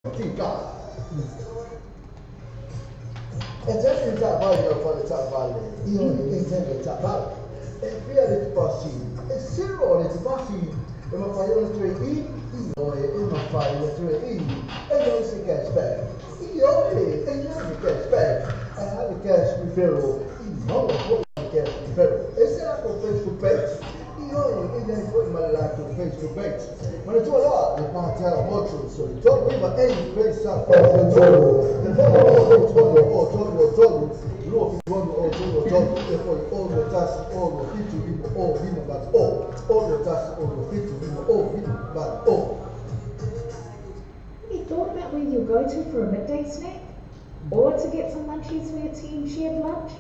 Tika. Exactly that value for the top value. You only intend the top value. And fear the bossy. It's zero, it's bossy. In my fire to E, in my fire to E. And you see cash back. Okay, and you have the cash back. And I have the cash referral. No, what cash referral. It's set up on Facebook page. E then put my life to Facebook page. When it's all out, the part of watching, so the top river any place up for the total. The total, look, you want to total, all the tasks, all the people, all people, but all the tasks, all the people, all people, but all. Have you thought about where you'll go to for a midday snack? Or to get some munchies for your team shared lunch?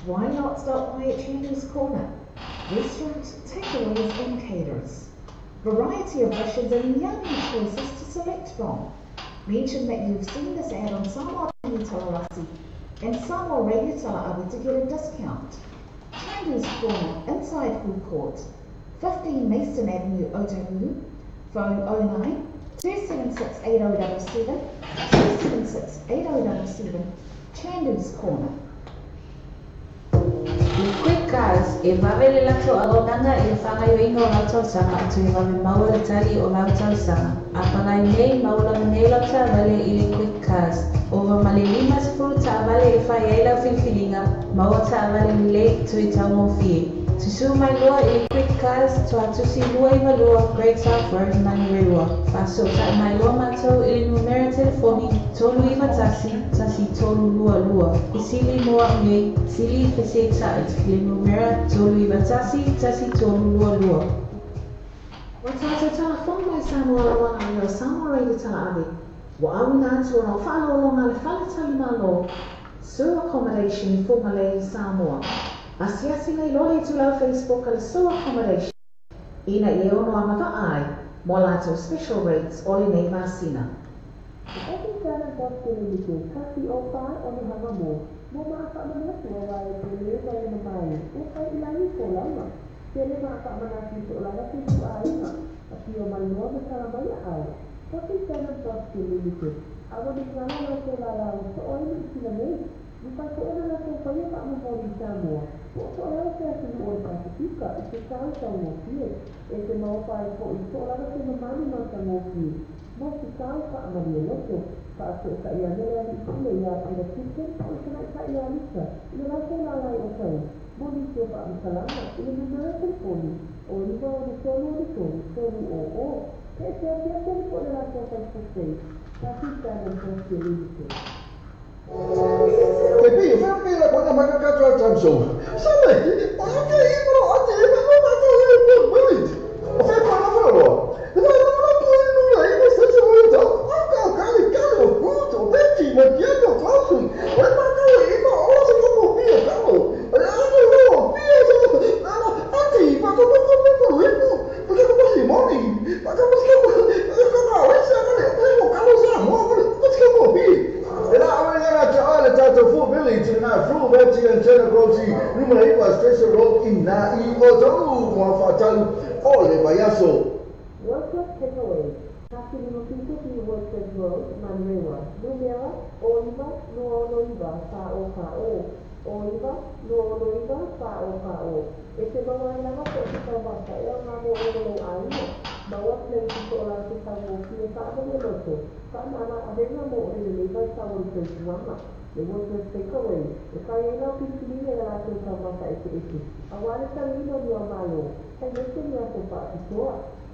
Why not stop by at Chandu's Corner? Restaurant, takeaways and caterers. Variety of dishes and yummy choices to select from. Mention that you've seen this ad on Samoa Talarasi and Samoa Radio Talaawi to get a discount. Chandu's Corner, inside food court, 15 Mason Avenue, Otahuhu. Phone 09 276 8077 276 8077. Chandu's Corner. Quick cars, e vavele lato alonanga e whanga yo ingo lato sanga atu e vave maua le tali o lautau sanga. Apanga i nei maula nei lata vale ili quick cars. Ova male lima sifuru ta vale e whai eila whiwhiringa, maua ta vale mile tu i tau mo fie. Tusu mai loa ili quick cars, to atusi lua i malua, Great South Road, Manirewa. Faso ta mai loa matou ili numera telefoni, tolu iwa tasi tolu lua. Isili moa ngei, sili fese tait, ili numera tolu iwa tasi tolu lua. Watata telefon mai Samoa Lawana yo Samoa Radio Talaawi. Wa awina atu na whalo longa le whale talima lo. Sewer accommodation for Malay Samoa. Asiasi nei lole tu lau Facebook al sewer accommodation. Ina i ono amaka ai, mo lato special rates ole nei vasina. Every Saturday afternoon, kasi o pa o ni hanga mo makakamanas mo ay pili kayo na bayan. Kaya ilangin ko lang na. Sila makakamanas dito lang at ito ay na. At yung maluwa na sarabaya ay. Kasi Saturday afternoon, ako din nga lang ko lalaw sa oil sila mo. Bukan ko na lang kung kayo pa mo sa mo. Kung ayaw siya sinuon sa sipika, ito sa mo fiye. Ito mawapay ko ito lang at sinamani man sa mo fiye. Mo sikal pa amalioloto. Paso sa iya nila ito niya ang nagsikin o sa iya nisa. Ilang ko lalay o kayo. Mo dito pa ang salamat. Ilang na natin po ni. O iba o solo o. Kaya siya po nila sa pagsusay. Kasi siya ng pagsusay. Tapi saya bila kau nak makan kacau Samsung, sama. Orang dia ini bro, ada ini macam ini beli. Saya kau nak apa? Kita nak apa ini lagi? Ini sesuatu itu. Kau kali tu, beti macam tu kau tu. Orang macam ini orang semua kopi kau. Ada lo, biar tu. Nanti, pakai itu. Pakai apa money? Pakai apa? Kau tahu saya ni. Kalau saya mau pakai kopi. Tato Full Village na Full Village and Channel Rosi numero 1 Station Road in na Iotaru mo fatalu ole bayaso. Workers takeaway. Kasi pinito ni Workers Road, Manrewa. Numero Oliva, Nuoloiva, Sao. Oliva, Nuoloiva, Sao. Ito mga lang ako sa bata. Yung mga mo ay bawat na ito lang sa mo. Pinaka mo nito. Sana na adena mo ililiba sa workers mama. The workers takeaway. Kaya na pinili na natin sa bata ito. Awala sa lino niya malo. Ay gusto niya ito pa ito.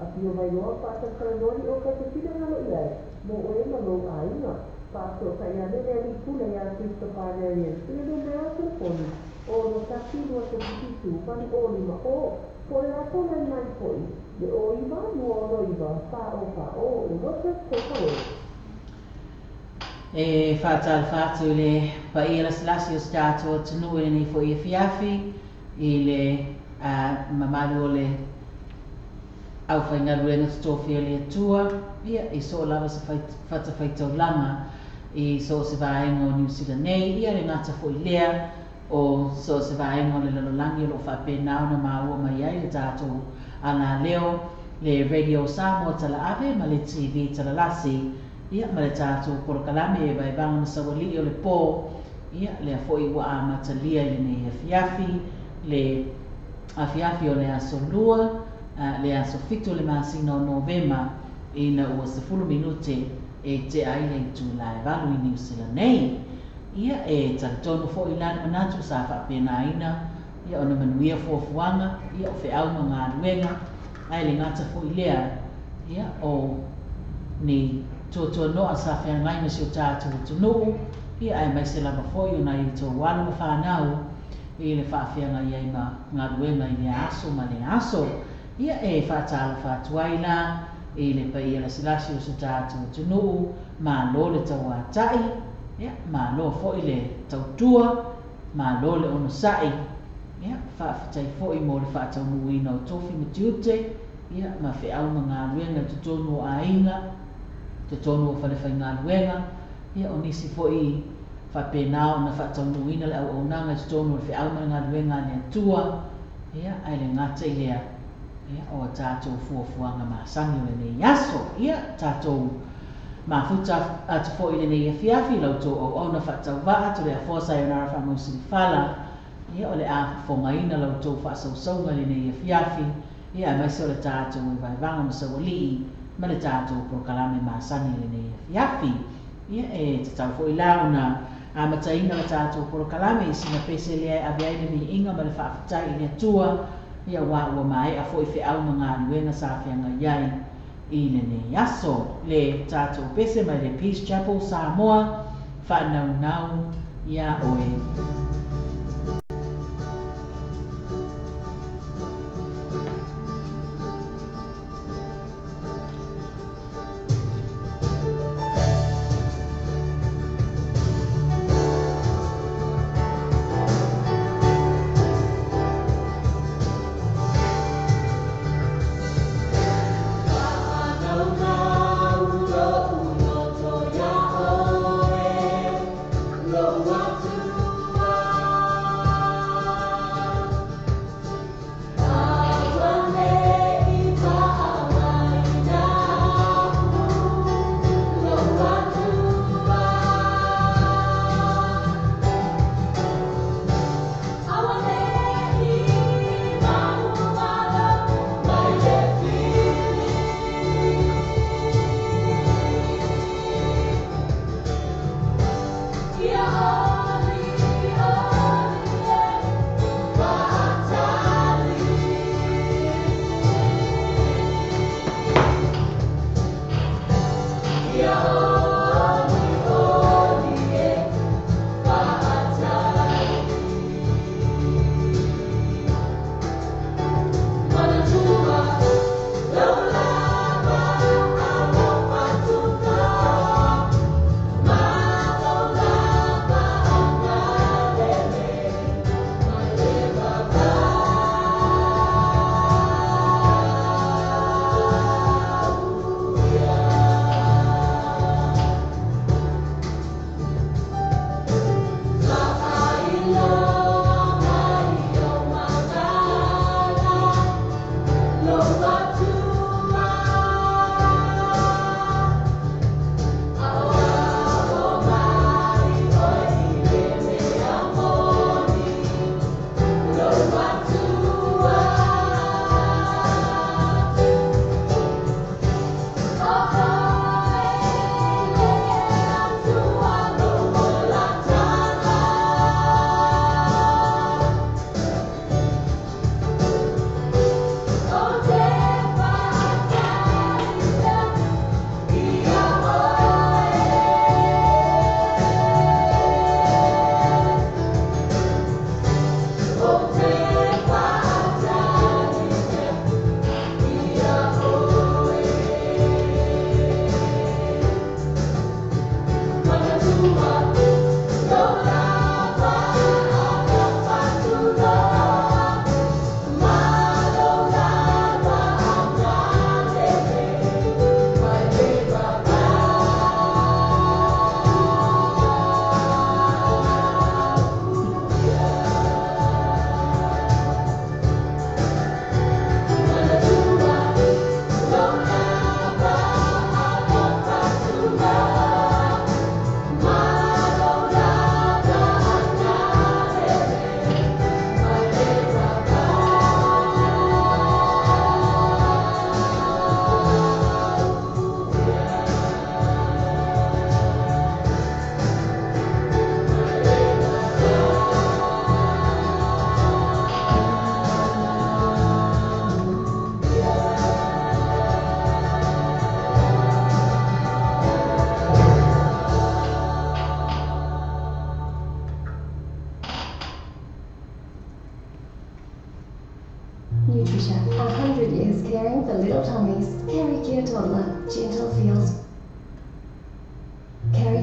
At yung may luwa pa sa karanoni o kasi pinangalo ilay. Mo ulit na lo ay na. Paso kaya na nari pula yan sa panarian. Pinilo na yung telefoni. O nasaki mo sa dito. Pani o lima o. Kung nato na naman po the Oliva, Nuoloiva, Sao. The workers takeaway. E fatal fatu le pa ila slasio stato tunu ni fo i fiafi ile mamalu le au fa ngalu le stofi le tua ia i so lava se fata faito lama i so se vai mo New Zealand nei ia le ngata fo ilea o so se vai mo le langi lo fa pe na ma mai ai tato ana leo le radio Samoa Talaawi ma le TV Talalasi ia ma le tātou porokalame e vai vanga masawali o le pō ia le foi wa amatalia le nei afiafi le afiafi o le aso lua le aso fitu le masina o novema ina ua 10 minute e te aile i tūlai valu i New Zealand nei ia e taritonu fo i lana manatu sa whapenaina ia ona manuia fuafuanga ia o whiau ma ngā ruenga ai le ngata fo i lea ia o ni tōtua noa sa whiangaina si o tātou tunu ia ai mai se lama fo i ona i tō wala ma whanau i le whawhianga iai ma ngā ruenga i le aso ma le aso ia e whatala whatuai la i le pai ala silasi o se tātou tunu ma lo le tauatai ia ma lo fo i le tautua ma lo le ono sai ia whawhitai fo i mo le whatau muina o tofi matiute ia ma whiau ma ngā ruenga te tonu o ainga te tonu o whalewhai ngā ruenga ia o nisi fo i whapenao na whatau muina le au nanga te tonu o le whiau ma ngā ruenga ni atua ia ai le ngata i lea ia o tātou fuafuanga masangi o le nei aso ia tātou mafuta atu fo i le nei afiafi lau tō o ona whatau waa to le a fosa i onara whamusiri whala ia o le a whongaina lau tō whasausaunga le nei afiafi ia mai se o le tātou i vai vanga masawalii ma le tātou prokalame masangi le nei afiafi ia e te tau fo i launa a mataina le tātou prokalame i sina pese le ai aviaine mi inga ma le whaafutai i le atua ia wa ua mai a foi whiau ma ngā ruenga sa whianga iai i le nei aso le tātou pese mai le Peace Chapel Samoa whanau nau ia oe.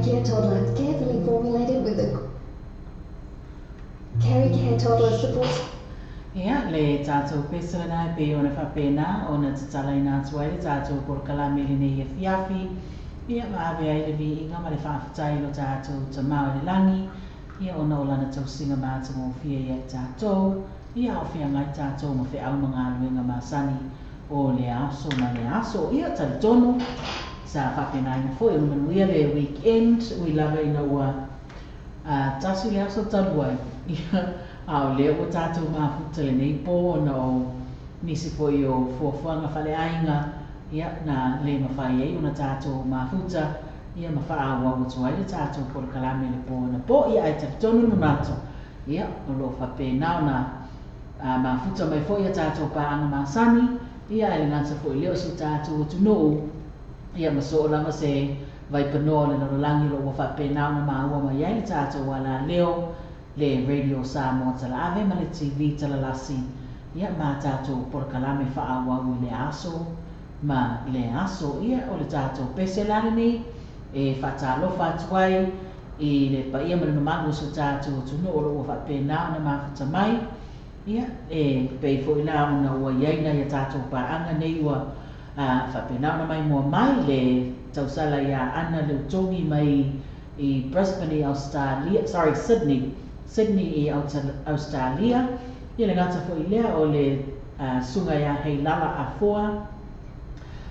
Care Toddler. It's carefully formulated with a Care Toddler support. Ia, le tātou pesara nai pe o na whapena o na tatala i nā tuai le tātou por kalame le nei e fiafi. Ia, ma awe ai le vi inga ma le whaafatai lo tātou ta mao le langi. Ia, o na o lana tau singa māta mō fia ia tātou. Ia, o fia ngai tātou ma whi au mga aluenga mā sani o le aso ma le aso. Ia, tali tono sa whapena ina fo. Ia, manuia le weekend, ui lawe ina ua tasu le aso taluai. Ia, au leo o tātou mafuta le nei pō na o nisi po i o fuafuanga whale ainga ia na le mawhai ei o na tātou mafuta ia mawha awa o tuai le tātou por kalame le pō na pō ia ai tonu no nato ia o lo whape nao na mafuta mai fo ia tātou paanga masani ia ele ngata fo i leo si tātou o tunuu ia maso o lama se vai panoa le narolangi lo o whape nao na maua mai ai le tātou wala leo le radio Samoa tala ave ma le TV tala lasi ia ma tātou por kalame whaawau le aso ma le aso ia o le tātou pese lani ni e whatalofa atuai i le pa ia mara mangu so tātou tunu o lo whapena na mawhata mai ia e pei fo ila una ua iaina ia tātou paanga nei ua whapena na mai mua mai le tausala ia ana le utongi mai i Brisbane, Sydney i Australia. Ia le ngata fo i lea o le sunga ia hei lala a foa.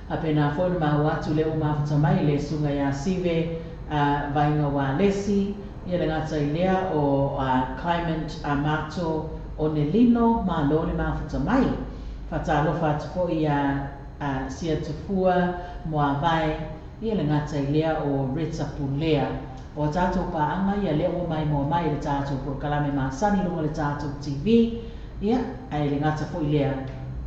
A pena fo na mahu atu leo mawhata mai le sunga ia sive vainga wa lesi. Ia le ngata i lea o Clement Amato o Nelino ma lo le mawhata mai. Whata alofa atu fo i sia tufua moa vai. Ia le ngata i lea o Rita Pulea. O tātou paanga ia leo o mai moa mai le tātou por kalame masani lunga le tātou TV. Ia, ai le ngata fo i lea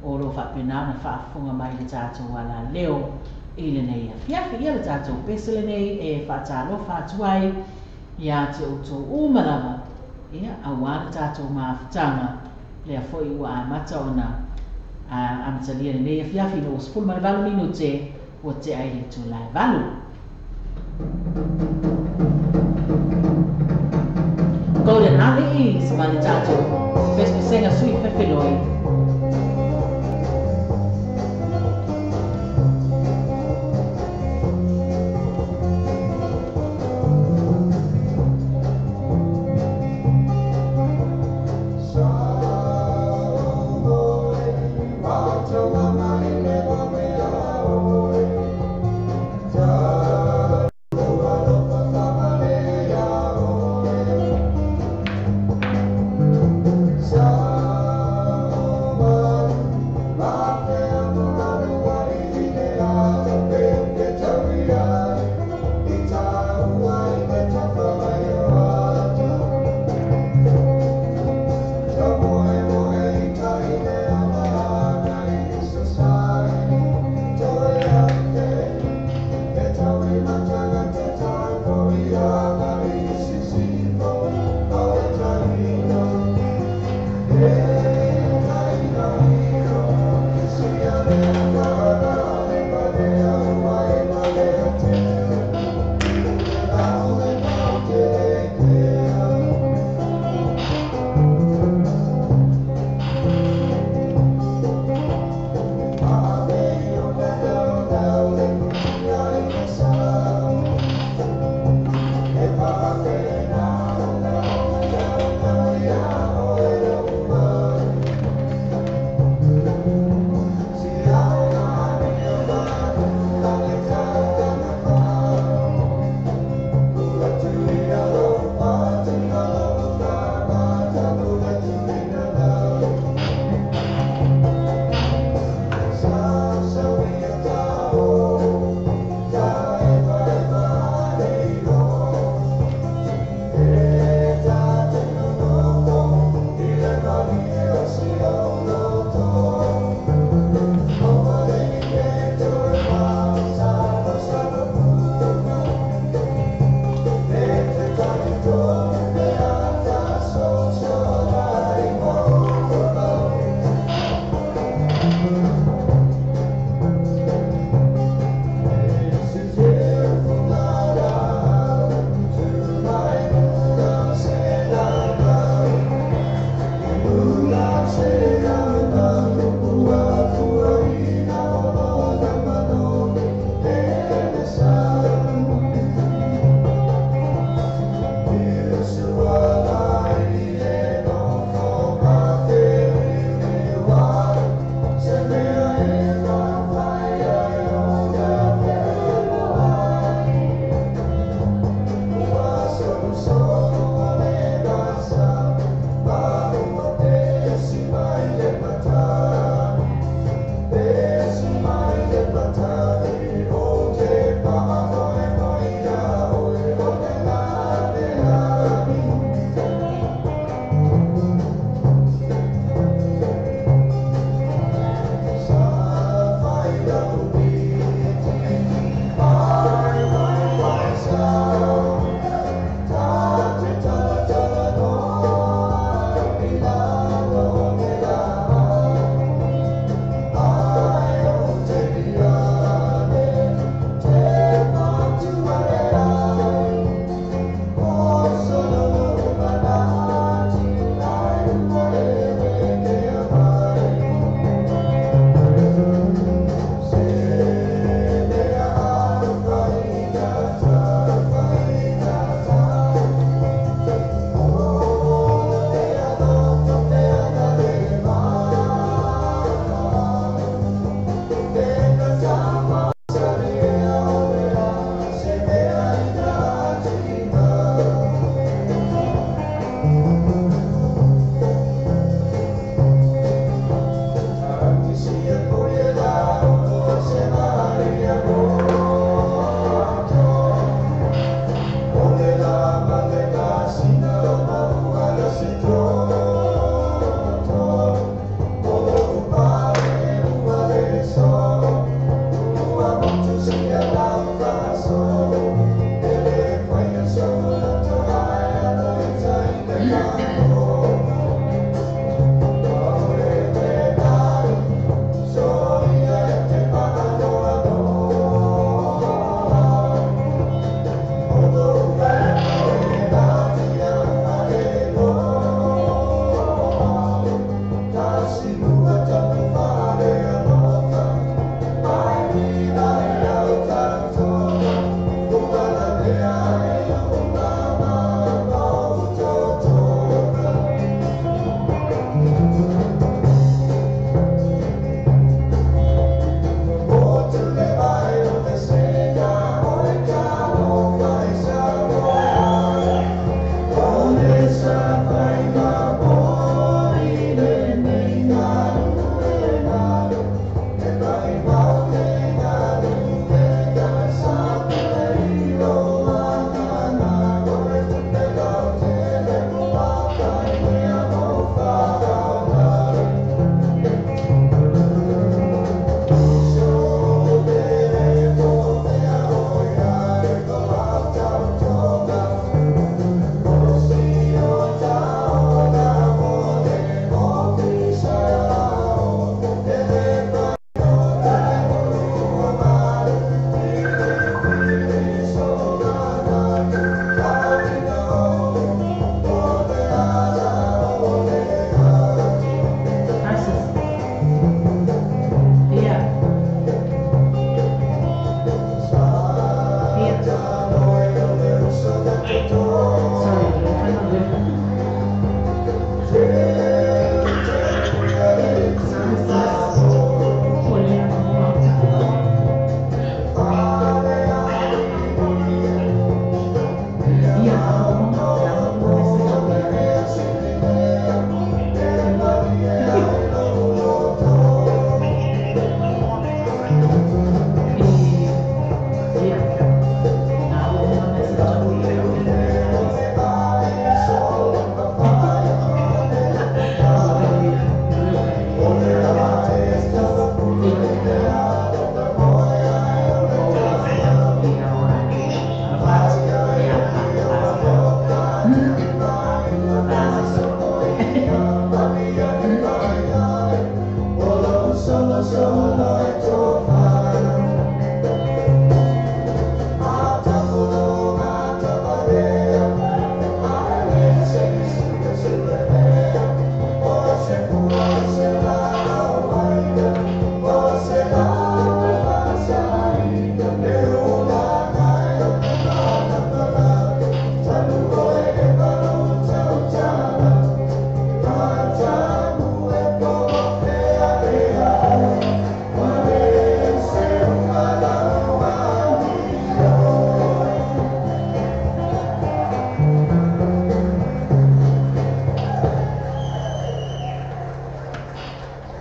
o lo whapena na whaafunga mai le tātou wala leo i le nei a fiafi. Ia le tātou pese le nei e whaatalo whaatuai ia te auto umalawa. Ia, awa le tātou maafutanga lea fo i ua amata o na amatalia le nei a fiafi no o 10 minute o te aile tu lai valu. Golden Alleys, ma le tātou Vespasenga sui whewheloi. So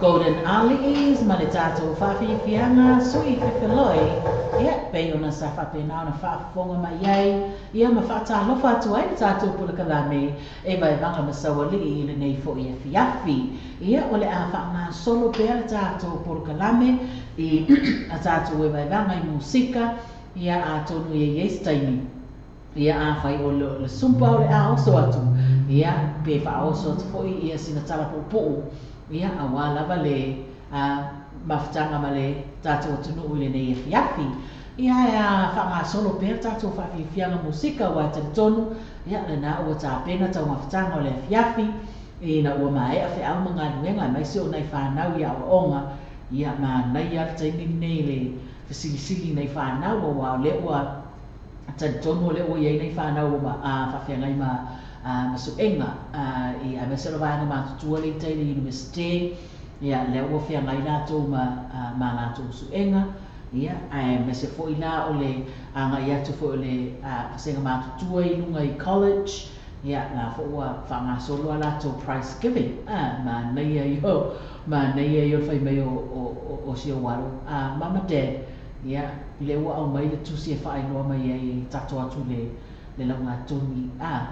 Golden Ali's ma le tātou whawhiwhianga sui whiwhiloi ia pei ona sa whapena ona whaafonga mai iai ia ma whaatalofa atu ai le tātou Pulakalame e vai vanga masawali i le nei fo ia fiafi ia o le a whaanga solo pea le tātou Pulakalame i a tātou e vai vanga i musika ia a tonu i yestaimi ia a whai o le sumpa o le a oso atu ia pe wha oso atu fo ia sina tala po'u ia awa lava le mafutanga ma le tātou atunu le nei e fiafi. Ia whanga solo pēr tātou whawhiwhianga musika wa tonu ia le nā ua tāpena tau mafutanga o le fiafi i na ua mai a whi au mga nuenga mai se o nei whanau ia o onga ia ma nei ar taiming nei le whisili nei whanau o wa le ua tonu le ua iei nei whanau o whawhiangai ma masuenga i a mesero vanga ma tutua le Taylor University ia le ua whiangai lātou ma lātou suenga ia ai mese foi la o le anga ia tu fo le senga ma tutua i lunga i college ia la fo wa whanga solo ala to prize giving ma nei yo fai mai o si o waro mama dad ia le ua au mai le tusi e whaai noa mai ai tato atu le launga tuni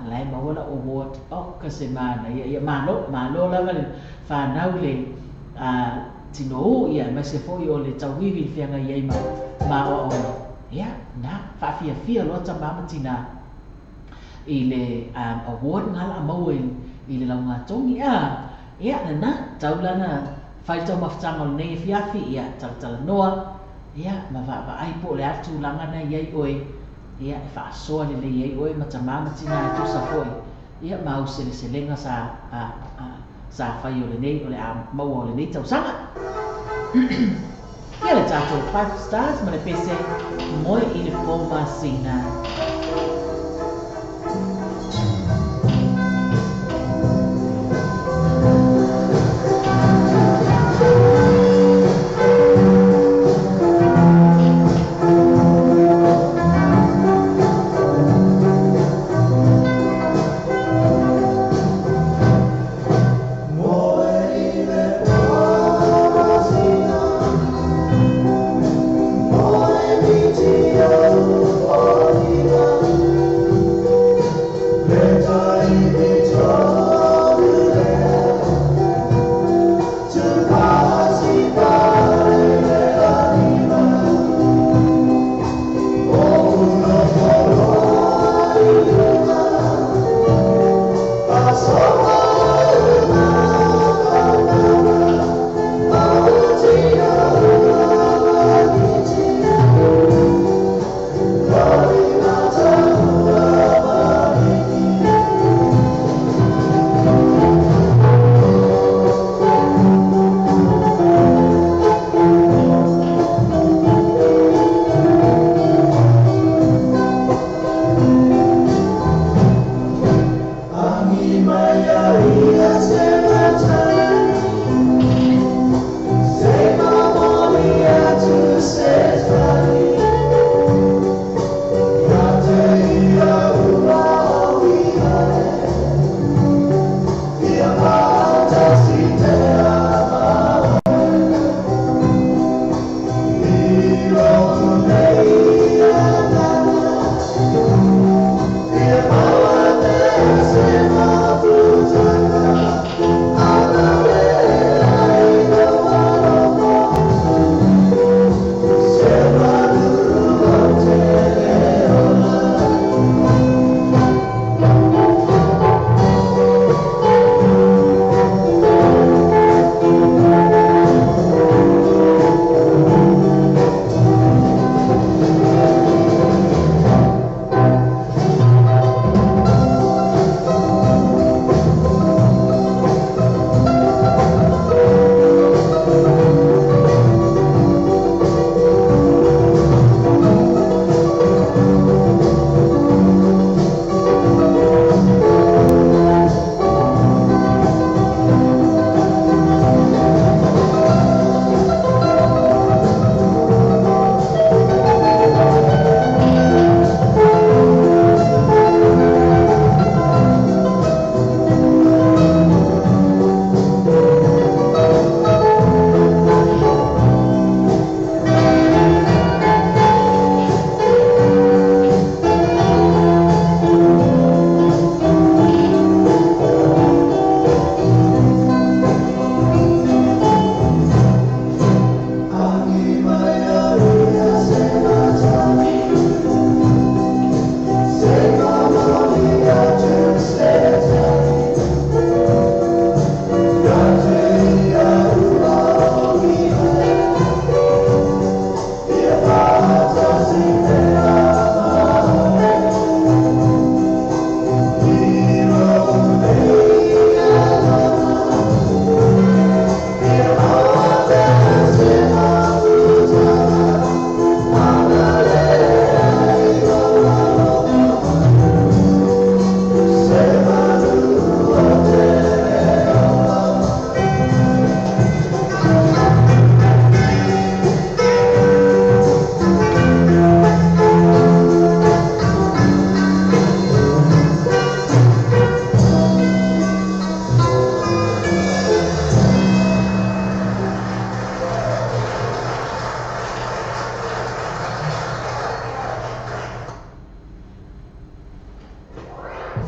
lai mawala award o kase mana ia malo lava le whanau le tino ia mai se foi o le tawiwi whianga iei ma o ia na whawhiawhia lota mama tina i le award ngala mau i le launga tuni ia na taulana whai tau mawhtanga o nei whiawhi ia talatala noa ia ma ai po le atu langana iei oe ia e whaasoa le iei oe ma tamama tina e tusa foi ia mau selenga sa whai o le nei o le mau o le nei tausanga ia le tātou 5 stars ma le pese moi i le pōma sina Oh,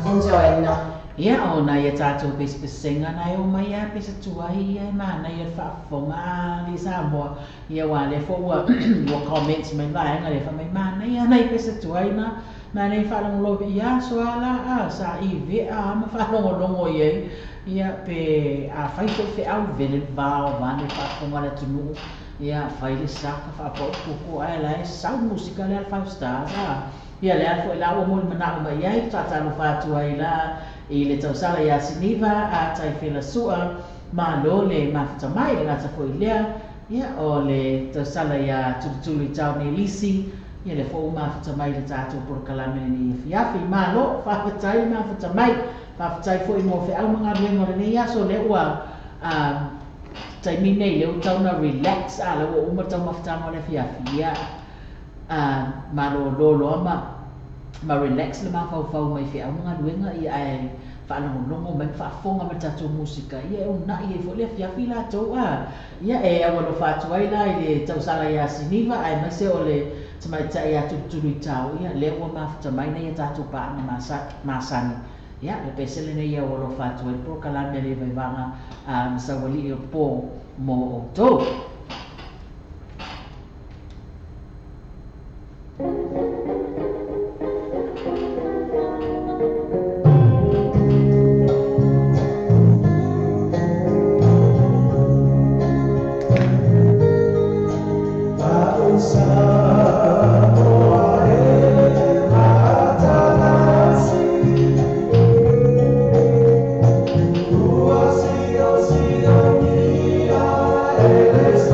enjoyna. Ia o na ia tātou pesipesenga na o mai a pesa tuai ia mana ia whaafonga li Samoa ia wa le fo wa comments mai vai nga le fa mai mana ia na pesa tuai na nei whalongo lo ia soala a sa I ve a ma whalongo longo ia pe a whai au vele vao vane whaafonga le tunu ia whai le saka whaapo puku ai lai sau musika le al 5 stars ia le alfo la o mo mana o mai ai tata no whatuai la I le tausala ia siniva a tai whela sua ma lo le mawhita mai le ngata ko I lea ia o le tausala ia tutuli tau ni lisi ia le fo mawhita mai le tātou porokalame ni fiafi ma lo whawhitai mawhita mai whawhitai fo I mo whi au mga biengo le ni aso le ua tai mine le utau na relax a le ua umatau mawhita mo le fiafi ia ma lo ma relax le ma fau mai fi au mga luenga I ai whalongo mai whaafonga me tātou musika ia o na I fo le fiafi la tau ia e awa no whatuai la I le tausala ia siniva ai mase o le tamai tai a tutului tau ia le ua mawhita mai na ia tātou paana masani ia le pesele na ia o lo whatuai pro kalame le vaivanga masawali o po mo o tau Eres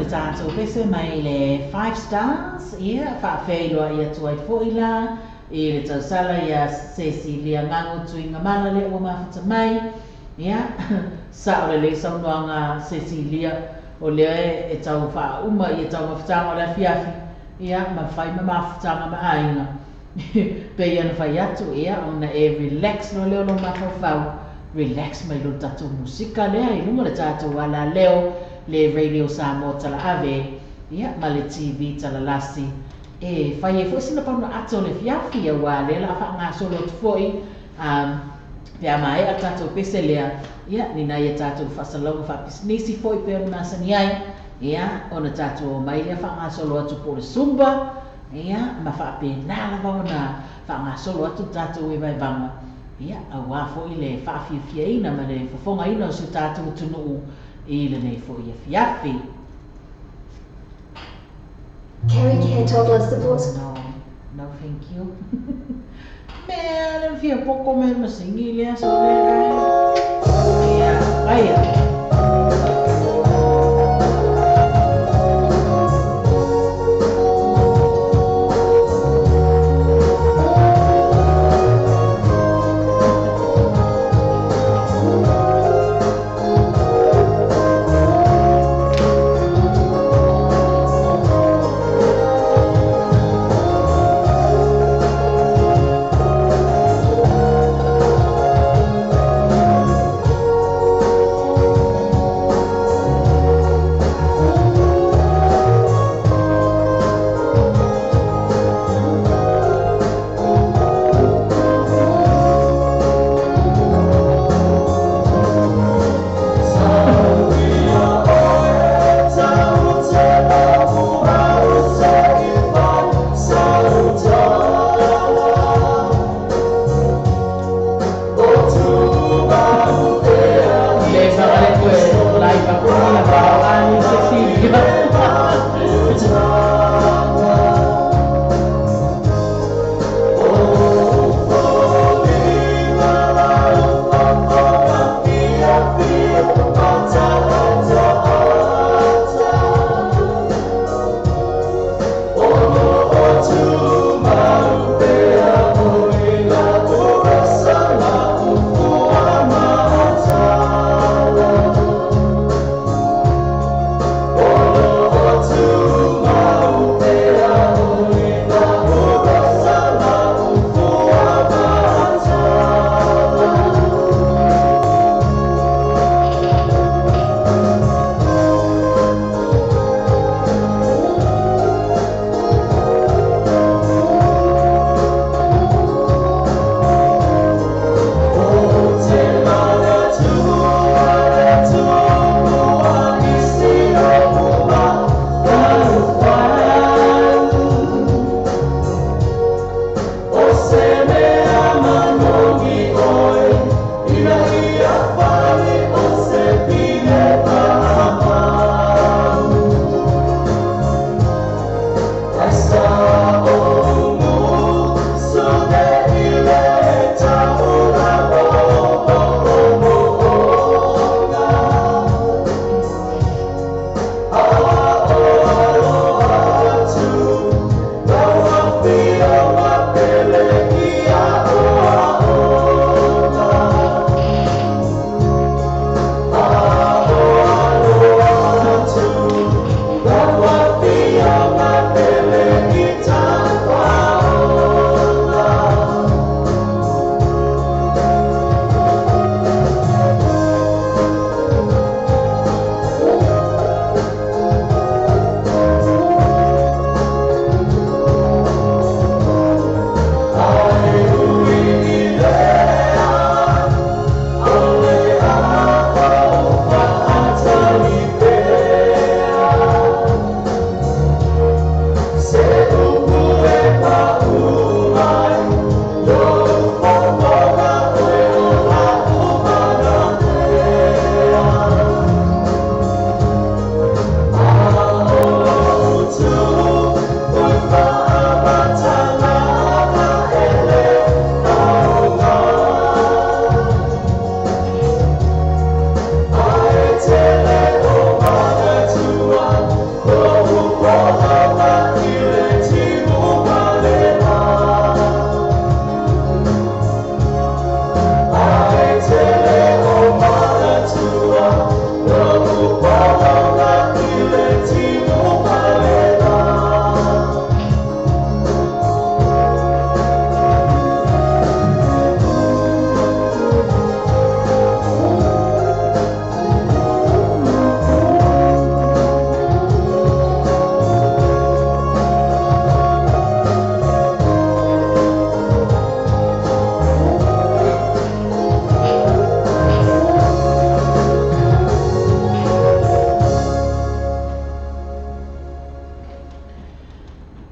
le tātou pese mai le 5 stars, ia, whaafeiloa ia tuai foila, i le tausala ia Cecilia Ngango tuinga mana le ua mawhita mai, ia, sa o le le saunoanga Cecilia, o le e tau wha uma i e tau mawhitanga o le fiafi, ia, ma whai ma mawhitanga ma ainga. Pe ia na whai atu, ia, ona e relax no leo no mawhawhau, relax mai lo tatou musika lea, i lunga le tatou ala leo, le radio Samoa tala ave, ia, ma le TV tala lasi, e whai e fwesina pauna ato le fiafi a wā le la wha ngā solo tu fwoi, pia mai a tatou pese lea, ia, ni nai e tatou whasalonga wha pisnisi fwoi pia ni masani ai, ia, ona tatou mai lea wha ngā solo atu po le sumba, ia, ma wha pe nala wauna wha ngā solo atu tatou e vai vanga, ia, a wā fwoi le wha fia ina ma le whafonga ina o si tatou tunu i le nei fwoi e fiafi. Carrie Care Toddler Support. No, thank you. Man, fia poco me masingi lea so le ai. Ia, vaya.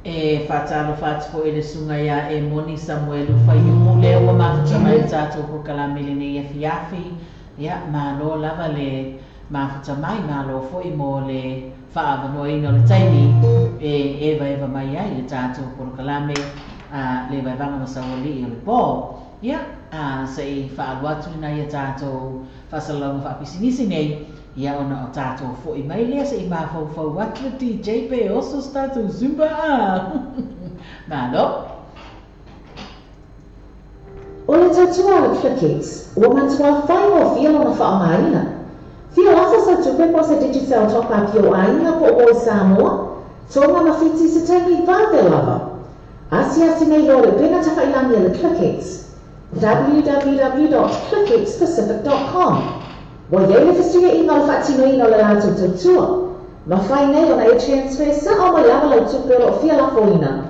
e whatalo whatfo e le sunga ia e Moni Samuelu whaiumu leo wa mawhata mai tātou ko kalamele ne ia fiafi ia malo lava le mawhata mai malo fo i mo le whaavanoa ino le taimi e eva mai ai le tātou ko kalame le vai vanga masawali i le pō ia sa i whaaluatu na ia tātou whasalau whaapisinisi nei ia ona o tātou fo i mai lea sa i mawhau watu le DJ pe oso tātou Zumba Malo O le tatua le Clickix, ua matua whai o fia lona whaamaina. Fia lasa sa tupe po sa digital top-up o ainga po o Samoa, tonga mawhiti se tangi vāte lava. Asi nei lo le pena tawhailangi le Clickix. www.clickixpacific.com Wa yele fisuia ina le whaatino ina le lātou tautua. Ma whai nei ona e transfer sa o mai lava lau tupe o fia lafoina.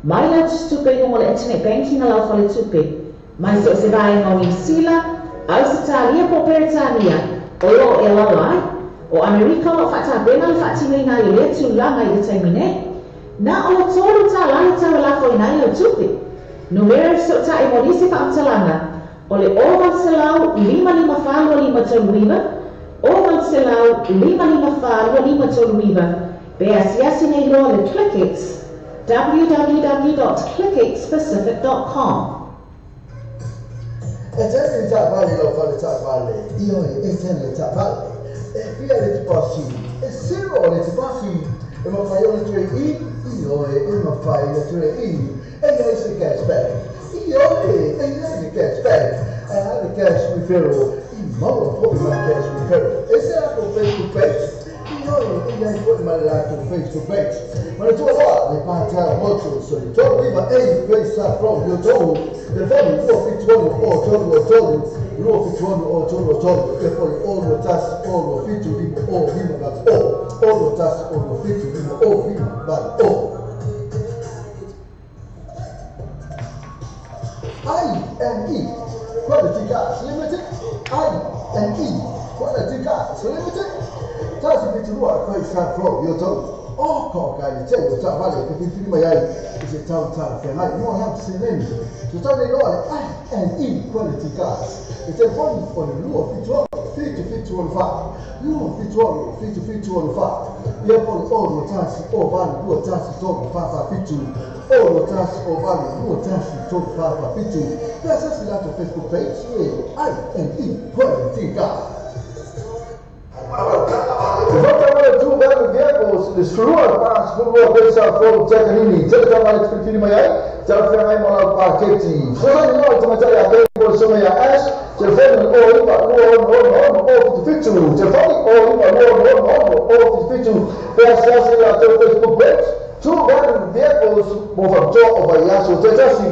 Mai lau tupe ino le internet banking a lau whale tupe. Mai so se vai ngau New Zealand, Australia po Peritania, o lo e lalai, o Amerika o whata brena le whaatino ina i lea tu langa i le taimine. Na o tolu ta lani ta lafo ina i o tupe. Numero so ta i monisi whaamtalanga. O le oman selau 555 toluiva, oman selau 555 toluiva, pe asiasi nei loa le Clickix, www.clickixpacific.com E già in Giappone lo fa le Giappone, io e te le Giappone, e via le Giappone, e se lo le Giappone, e ma fai le 3 i, io e ma fai le 3 i, e lei si cash back. Io e lei cash back, e ha le cash referral, il modo poi ma cash referral, e se la con Facebook page, io e lei poi ma la con Facebook page, ma le tue volte le parta molto, so il giorno prima e il pensa proprio giorno, le volte il tuo fittuono o giorno, e poi o lo tas o lo fittu di o prima da o lo tas o lo fittu di o prima da o. I&E Quality Gas Limited, I&E Quality Gas Limited. Tasi biturua kwa isa flow yoto. Ko kai te o ta vale ke fitiri mai ai. Ise tau ta ke mai mo ha sineni. Tu ta le lo I&E Quality Gas. Ite fon for luo fitua fitu on fa. Luo fitu on fa. Ia pon o tasi o vale luo tasi to fa fitu. O tasi o vale luo tasi to fa fitu. Pesa si lato Facebook page I&E Quality Gas. Two battle vehicles, the Surua Pass, Surua Pesa from Takanini, Takamai Trinimaya, Tafamai Paketi, Fulani North Mataya, Table Somaya Ash, Telefon all to Fitu, Telefon all to Fitu, there's Facebook page. Two battle vehicles, both of Joe of Ayaso, Tetasi.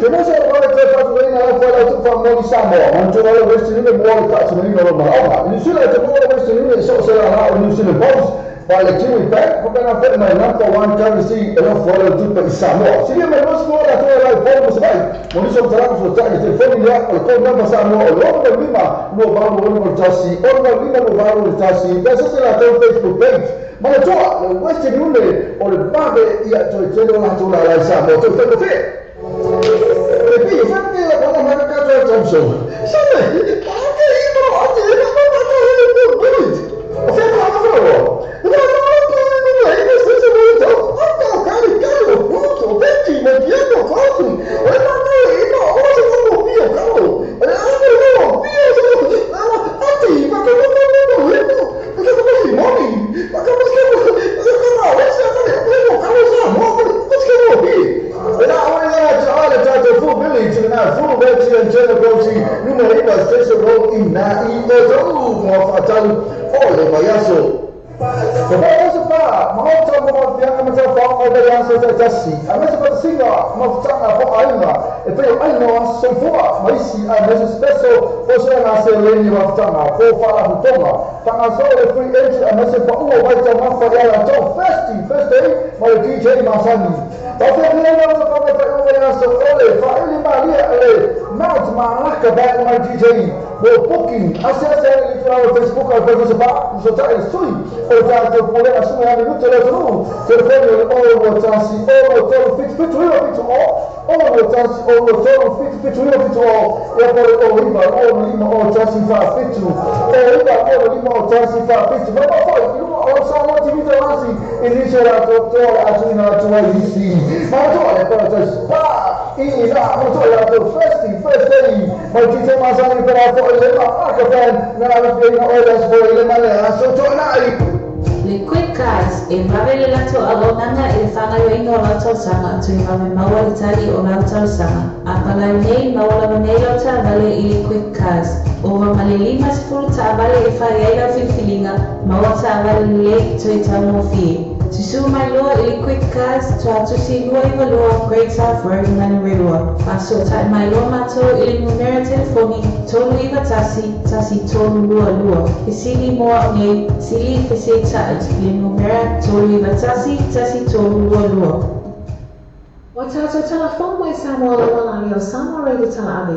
Kemudian orang terdapat lain adalah pada tempat Moni Samoa. Mencoba West ini membuat tak sendiri dalam malam. Ini sudah terbuat West ini seorang New Zealand Boss. Pada Kiwi Bank, bukan apa main nampak one currency adalah follow tu pada Samoa. Sini memang semua atau lain follow sebaik. Moni seorang sudah cari telefon dia, kalau nama Samoa, orang lima, dua baru berjasi, orang lima baru berjasi. Dan setelah tu Facebook page. Mana coba West ini oleh bagai ia cenderung lain Samoa tu terkait. Tapi sampai lah kalau mereka jual Samsung, sampai pakai itu aja, apa itu boleh? Saya tak tahu. Ini sesuatu apa kali foto, beti, media foto. Orang tahu itu orang semua dia tahu. Orang tahu dia semua. Hati, macam itu. Macam si Moni, macam full veggie and generosity, numerica stesso role in Nai Oto, Mofatal, Ole Mayaso. Sebab sebab mau tahu yang macam apa ada yang saya kasi. Kami seperti singa mau tahu apa aina. Itu aina semua masih ada special posisi nasi lain yang tahu. Profile utama. Tangan sore free entry masih bawa baca mafia yang jauh first day mau DJ Masani. Tapi dia nak seperti apa yang oleh Faili Malia oleh Mount Malaka back my DJ. Well, booking. I said that if you are Facebook or Facebook, so try to see. Or try to pull it as soon as you tell us who. Telephone all what I see. All tell fix picture all. All what I see. All tell fix picture all. Yeah, all Lima, all Lima, all Chelsea for picture. All Lima, all Chelsea for picture. But you know, also what you need to see is this year to actually not to IDC. My daughter, I just first day, my teacher was on the phone for a little microphone. Now I'm playing all this for a little so to Le quick cars e vavele lato alonanga e whanga yoinga o lato sanga tui mame maua i tali o lato sanga. A palai nei maula manei lauta vale i le quick cars. Ova male lima sifuru ta vale e whai eila whiwhilinga maua ta vale le tui tamo fie. Tusu mai loa i le quick cars tua tusi lua i valua Great South Road Manurewa. Paso tai mai loa mato i le numera telefoni tolu iwa tasi tolu lua lua. Isili moa nei sili fese tai le numera tolu iwa tasi tolu lua lua. O tātou telefon mai Samoa Lawalani o Samoa Reida Tala Ave.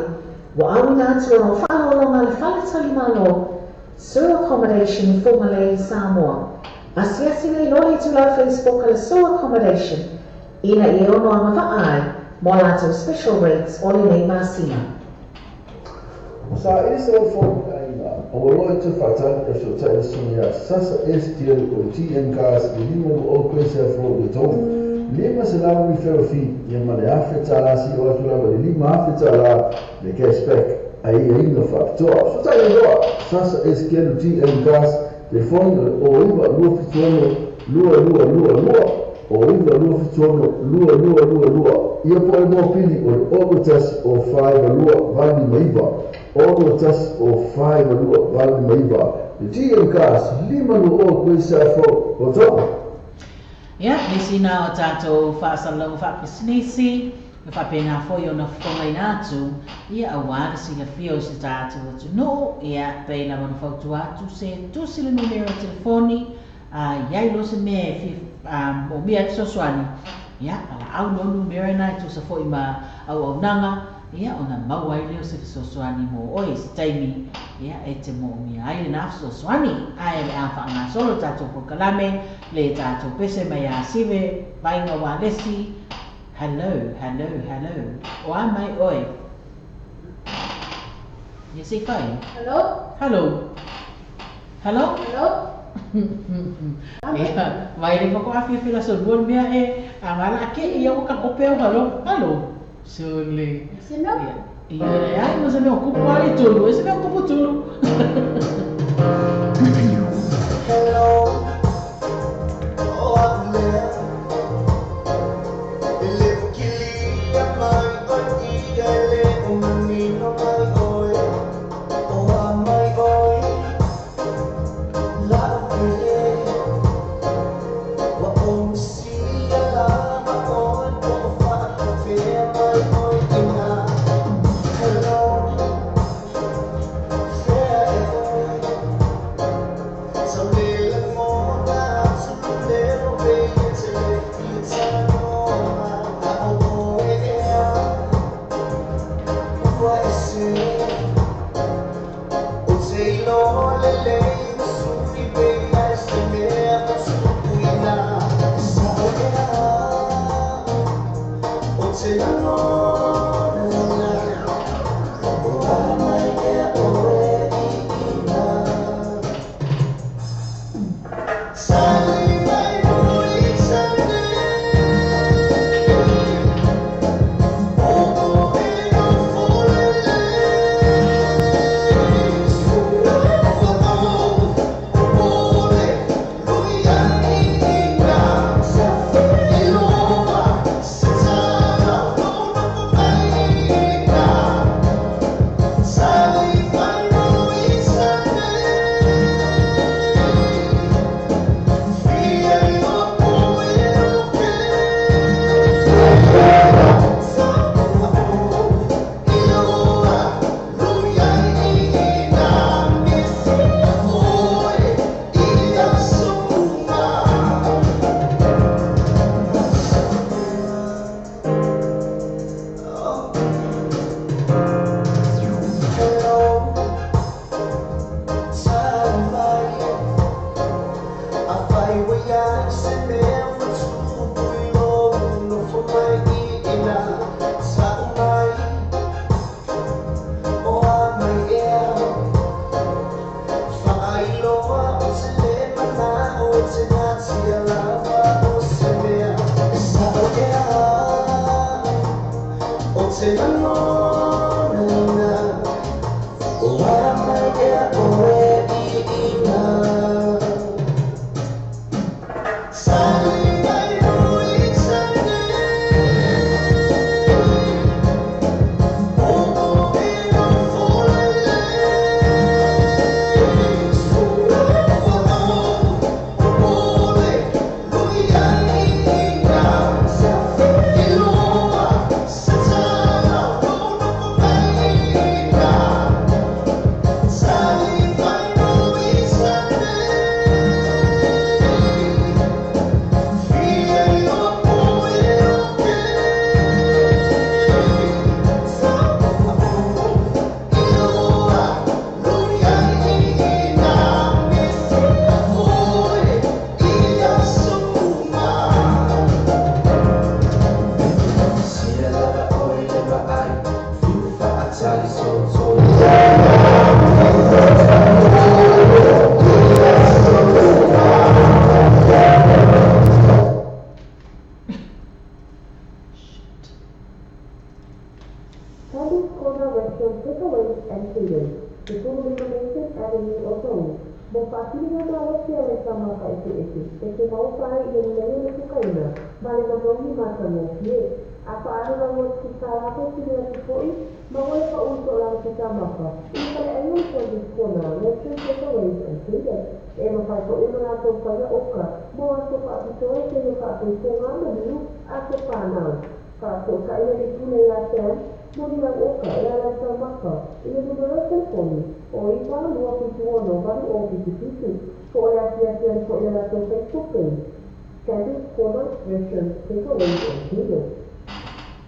Wa awina atu o whaalolonga le whaletali malo. Sur accommodation for Malay Samoa. Asiasi nei lohi tu lau Facebook ala sur accommodation. Ina I ono ama whaai. Mo lato special rates o le nei masina. Sa ese o fo o lo te fatal e so te sunia sasa este o TN gas e limo o kwese fro de to lima se la mi ferofi e ma le afeta la si o tu la lima afeta la le cashback ai no factor so te lo sasa este o TN gas de fondo o iba lo fitono lua o iba lo fitono lua ia po mo pili o ogotas o fai lua vali maiva ogotas o fai lua vali maiva de TN gas lima no o kwesa fo o to ya nisina o tato whaasalau whapisnisi whapena foi o na whonga inatu ia awara si la fio si tato atu no ia peina wana whautu atu se tusi le numero telefoni iai lo se me o mea soswani ia ala au no numero nai tu sa foi ma au nanga ia ona mawai leo se soswani mo oi si taimi ia e te mo mea ai le nafsu soswani ai le awha anga solo tato po kalame le tato pese mai a sive vainga wa lesi. Hello. O ai mai oi. You see fine? Hello. Vai le poko afi fila so buon mea e amala ke ia o ka kopeo hello. Sole. Sino? Ia ai mo se me ocupo ali tulu, ese me ocupo tulu. Hello. Oh, I'm there.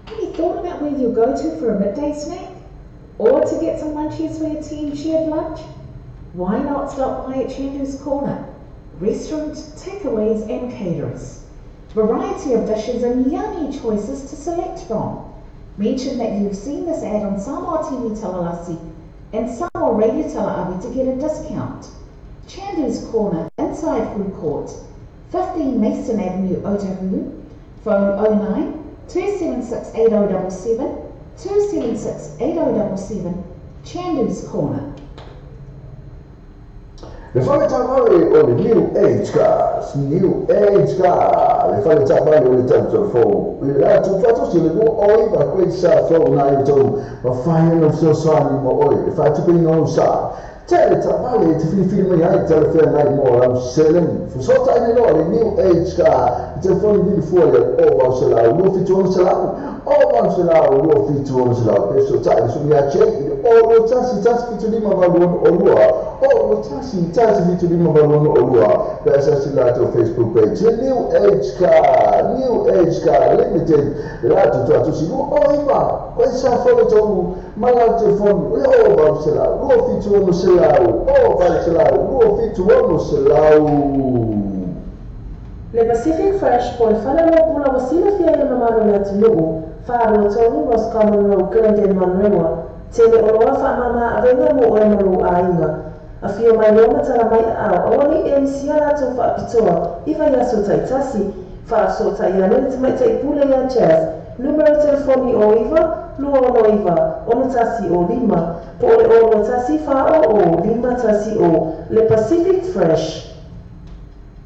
Have you thought about where you'll go to for a midday snack? Or to get some munchies for your team shared lunch? Why not stop by at Chandu's Corner? Restaurant, takeaways and caterers. Variety of dishes and yummy choices to select from. Mention that you've seen this ad on Samoa TV Talalasi and Samoa Radio Talaavi to get a discount. Chandu's Corner, inside food court, 15 Mason Avenue, Otahuhu. Phone 09 276 8077 276 8077. Chandu's Corner. Le fale tamale o le New Age cars, New Age car, le fale tamale o le telephone. Le tu fatto si le go oi va quel sa phone na ito, ma fai no so sani mo oi, le fai tu no sa. Tele tamale ti fili mai ai telephone nai mo am selling. Fu so tai no le New Age car, il telefono di fuori o va se la, lo fitu se la. O va se la, lo fitu se la. Adesso tai su mia check, o lo tasi fitu di ma va o lo. Oh, tasi fitu di ma va o lo. Pensa si la to Facebook page. New Age car limited. La tu si lo o va. Pensa foto ma la telefono. O va se la, lo fitu no se la. O va se la, lo fitu no se la. Le Pacific Fresh po whanaro pula wasila fia i mamaru le atunuu, whaaro tonu Ross Common Road, Glendale, Monrewa, tele oroa whamama avenga mo oe maru a inga. A fio mai loma tala mai au, awani e misia lato whaapitoa, iwa yaso taitasi, whaaso taiane te mai taipule ya chairs, numero telefoni o iwa, lua ono iwa, ono tasi o lima, po ole ono tasi whao o lima tasi o, Le Pacific Fresh.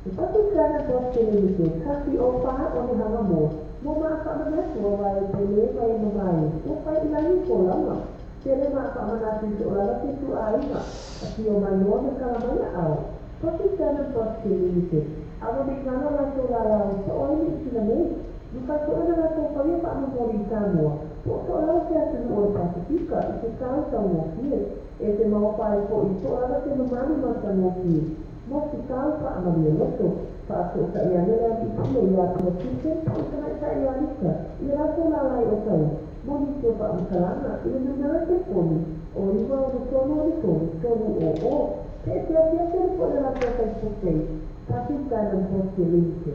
Ipakikana Boston Limited, kasi o paha o ni hanga mo. Mo maakamanas mo wai pele mai mamai. O pai ilahi ko lama. Pele maakamanas ito lala situ aina. Asi o mai mo na kalamaya au. Pakikana Boston Limited. Amo di kana la so lala so o ni sila mo. Lupa so na la so pali pa mo mori kamo. O so lala siya sino o Pasifika. Ito kao sa mo fie. Ete mau pai po ito lala siya mamani masa mo fie. Mosi kau pak ambil loto, pak tu tak yang lagi dia yang mesti kena tak yang lisa. Ia rasa lalai okau. Moni tu pak masalahna, ia negara telefon. Oh iba orang sono itu, sono oh. Siapa pun dalam proses seperti. Tapi kanan poste linte.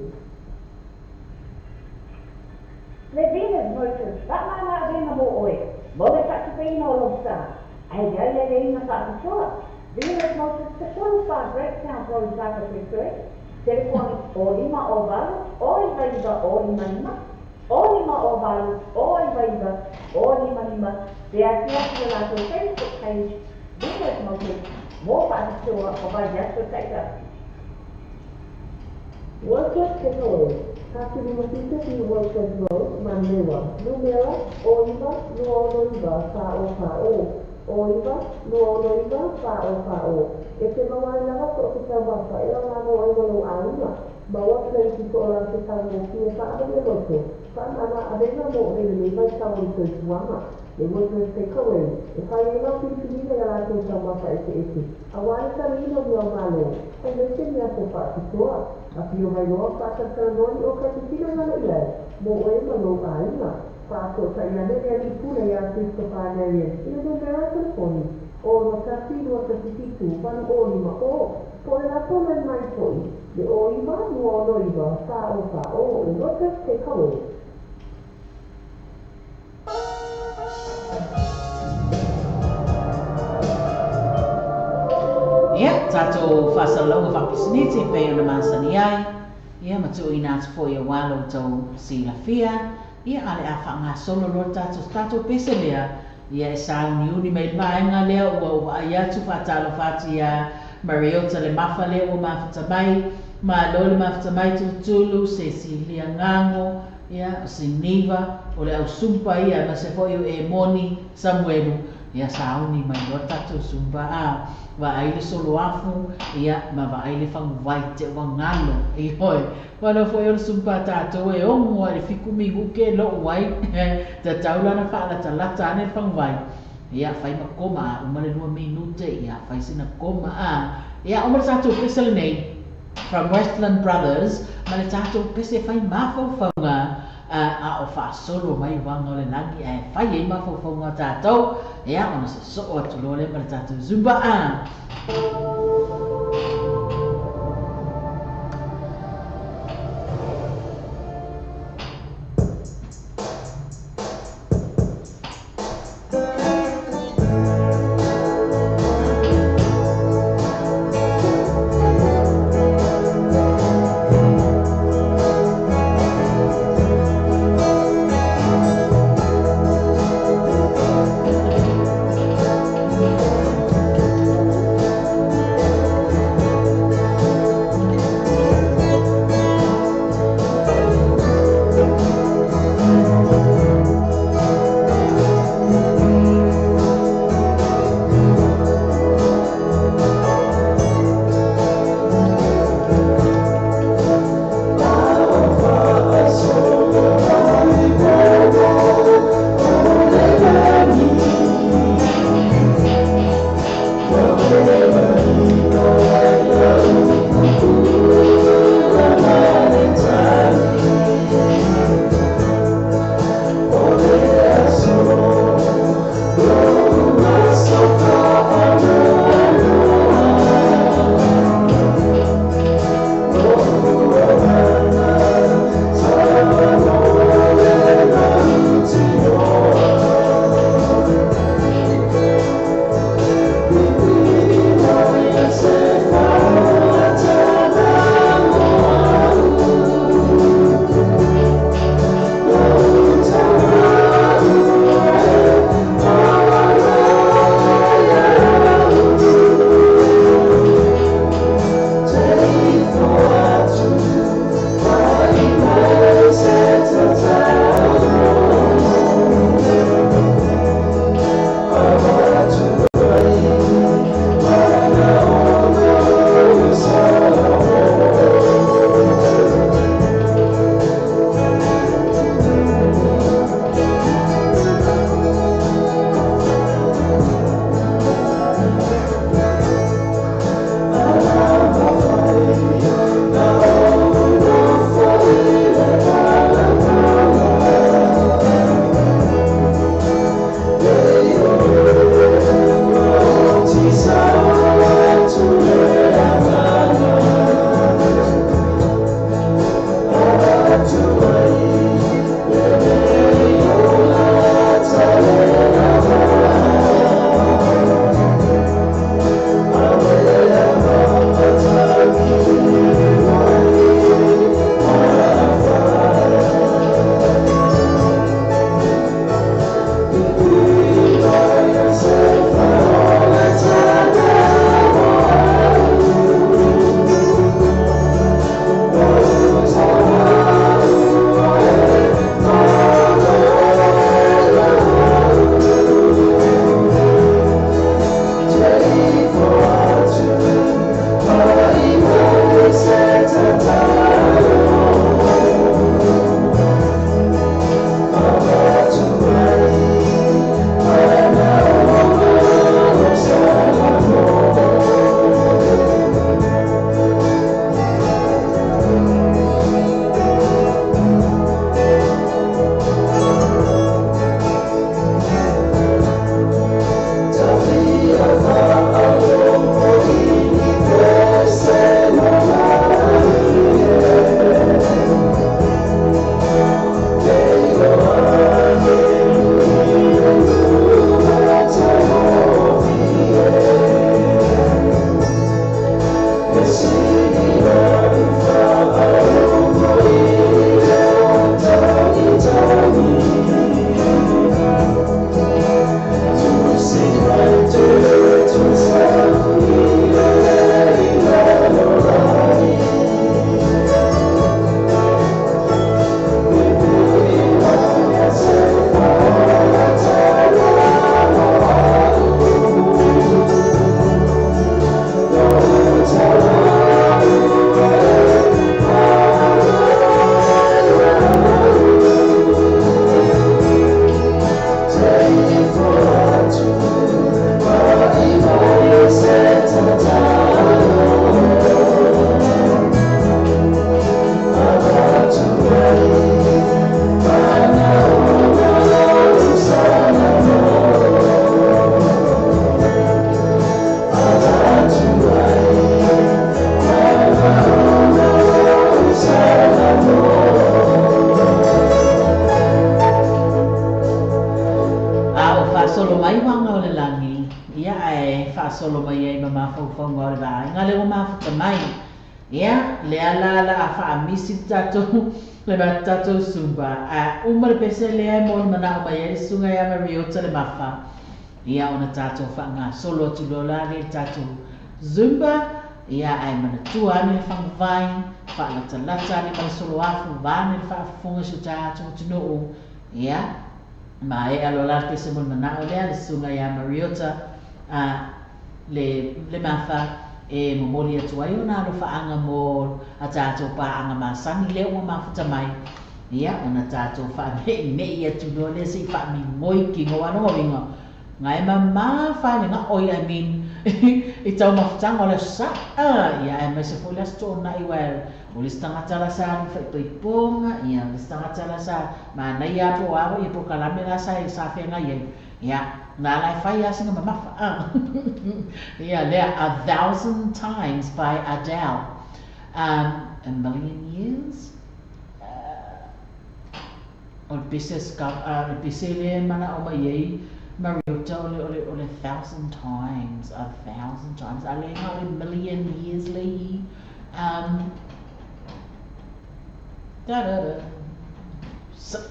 Le Venus motus, tak mana ada mo oi. Boleh tak sepein oloksa. Ai gaya le ina tak so. Venus motus te qualify breakdown for example research. Telefone olima oval, olima iba olima lima. Olima oval, olima iba olima lima. Dia siap la to Facebook page. Venus motus mo pa so oval just to take up. Workers takeaway. Kaki 5 di Workers Road, Mandewa. Numera, Oiva, Nuonoiva, Fa'o. Oiva, Nuonoiva, Fa'o. Ese mawala nga po kita basa, ilang nga mo ay walang alima. Bawat na ito orang kita mo, siya sa amin na loto. Saan ana, amin na mo, may sa Workers Wama. The Workers takeaway. If I am not pinipili na natin sa basa isi. Awali ka rin ang yung malo. Ay, nasin niya po pa, ito Apio may loa pasal kanoni o katisino na ilan. Mo ay maloa na. Paso sa ilan na ipuna yung Cristo Panarian. Ino ng meron telefoni. O nakasino at kasisitu. Pan o lima o. So na to ng may toy. De o iba, nuono iba. Sao. Workers takeaway. Ia, tātou whasalonga whakisinete pēo na māsani ai. Ia, matu i nātu fo ia walo tau si la fia. Ia, ale a whanga solo ro tātou pese lea. Ia, e sāu ni uni mei maenga lea ua ia tu whātalo whāti a Mariota le mafa lea ua mawhatamai. Ma lole mawhatamai tulu se si lia ngango. Ia, o si niva, o le au sumpa ia, ma se fo iu e moni Samuelu. Ia, sāu ni mai ro tātou sumpa a. Wa aile solo afu ia ma wa aile fangu vai te wangalo i hoi wala fo yo sumpa tātou e ongo ale fiku mingu ke lo wai te taula na whaala ta lata ane fangu vai ia whai makoma a umare 2 minute ia whai sina koma a ia umare tātou pese nei from Westland Brothers ma le tātou pese whai mafau whaunga a o wha solo mai wanga le langi e whai e mafau whaunga tātou ia ona se so o atu lole ma le tātou zumba a tamai. Ia, le ala a whaamisi tatou, le ma tatou Zumba. Uma le pese lea mo le mana o mai e sunga ia Mariota le mafa. Ia ona tatou whaanga solo atu lola le tatou Zumba. Ia ai mana tua ane le whangavai, whaalata lata le mana solo afu, vane le whaafunga su tatou tunuu. Ia, ma e alola le pese mo le mana o lea le sunga ia Mariota le mafa. E momoli atu ai ona alo whaanga mo a tātou pāanga māsani leo o mafuta mai. Ia, ona tātou whaamei mei atu no le si whaami moi ki ngō anō ringa. Ngai ma whaane ngā oi I mean, I tau mafutanga o le sa. Ia, e mai se fo le asto na iwa o le stangata la sa ni whaipoiponga. Ia, le stangata la sa ma nei a po awa I po kalame la sa I sa whenga iei. Ia, nā lai whai a singa mamafa. Yeah, there 1,000 times by Adele. A million years? O pese le mana o mai ei Mariota o le 1,000 times. 1,000 times. A le nga o le million years le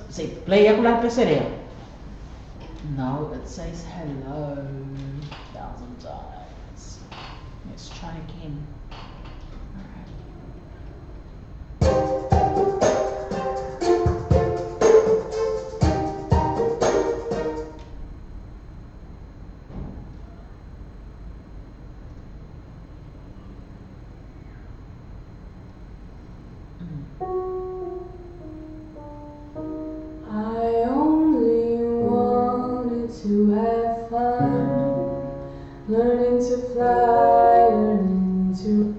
say, play aku lang pese leo. No, it says hello 1,000 times. Let's try again. To have fun, learning to fly, learning to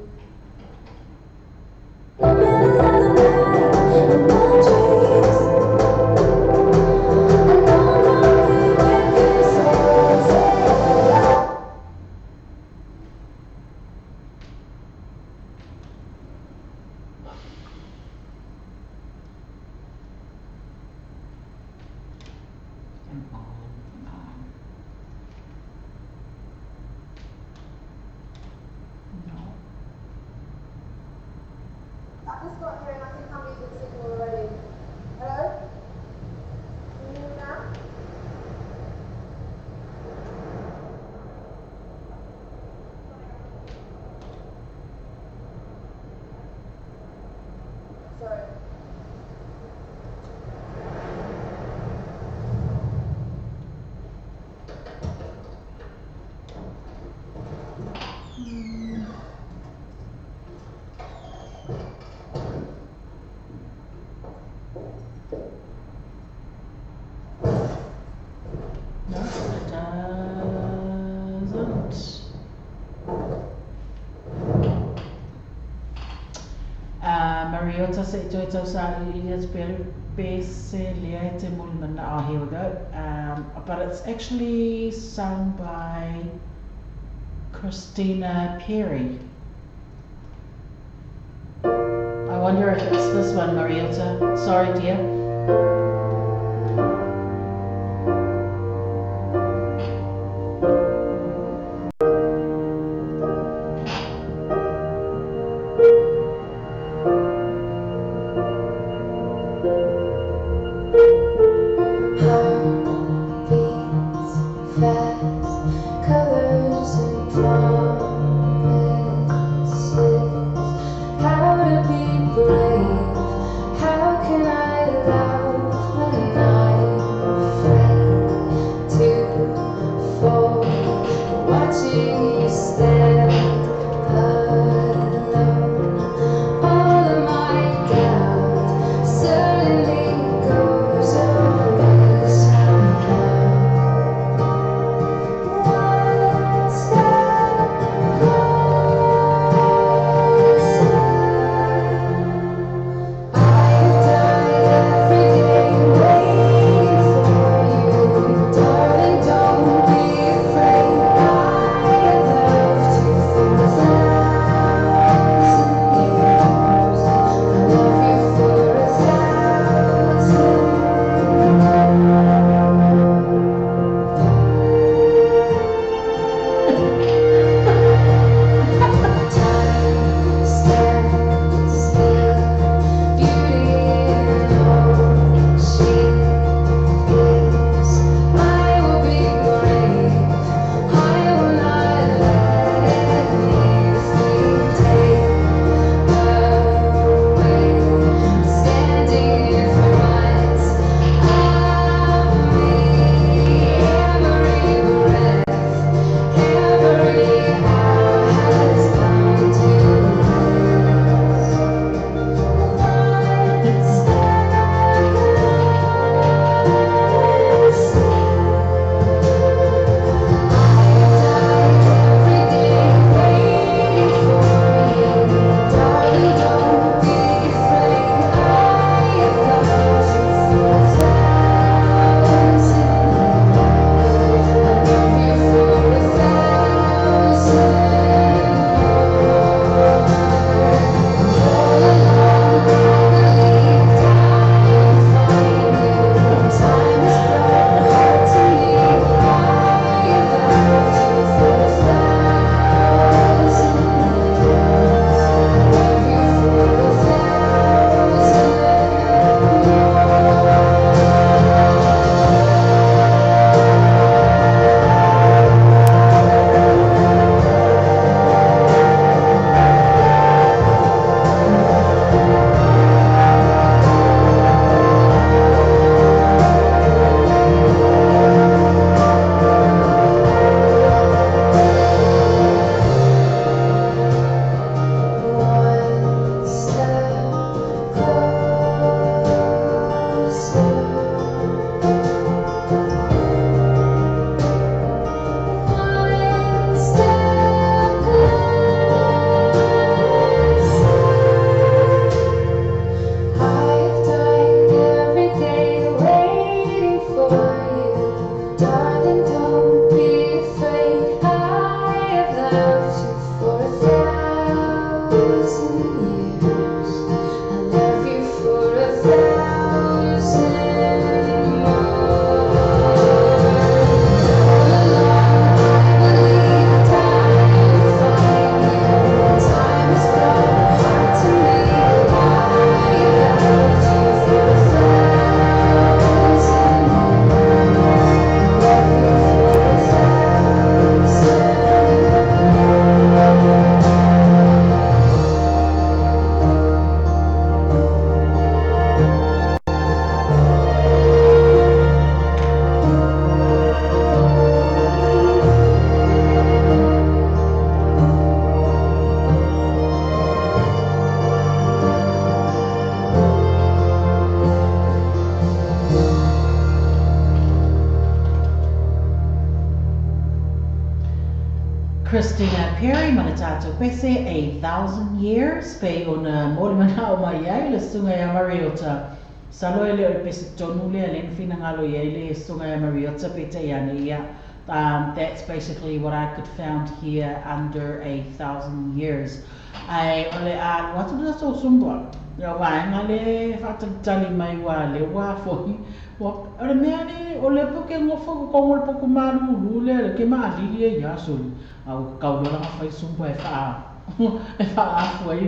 Mariota se to tau sa Elias Bese Liete Mulman. Oh, here we go. But it's actually sung by Christina Perry. I wonder if it's this one, Mariota. Sorry, dear. How to be brave, how can I love Christina Perry, mana tātou pese, 1,000 years, pe ona mole mana o mai ai, le sunga ia Mariota. Salo ele o pese tonu lea, le whina ngalo ia, le sunga ia Mariota, pe te iana ia. That's basically what I could found here under 1,000 years. Ai ole a watu da so sumba. Ya wa ngale fatali mai wa le wa foi. Wa ole mea ni ole poke ngofo ko ngol poku malu le ke ma ali ya so. Au kau dola fai sumba e fa. E fa foi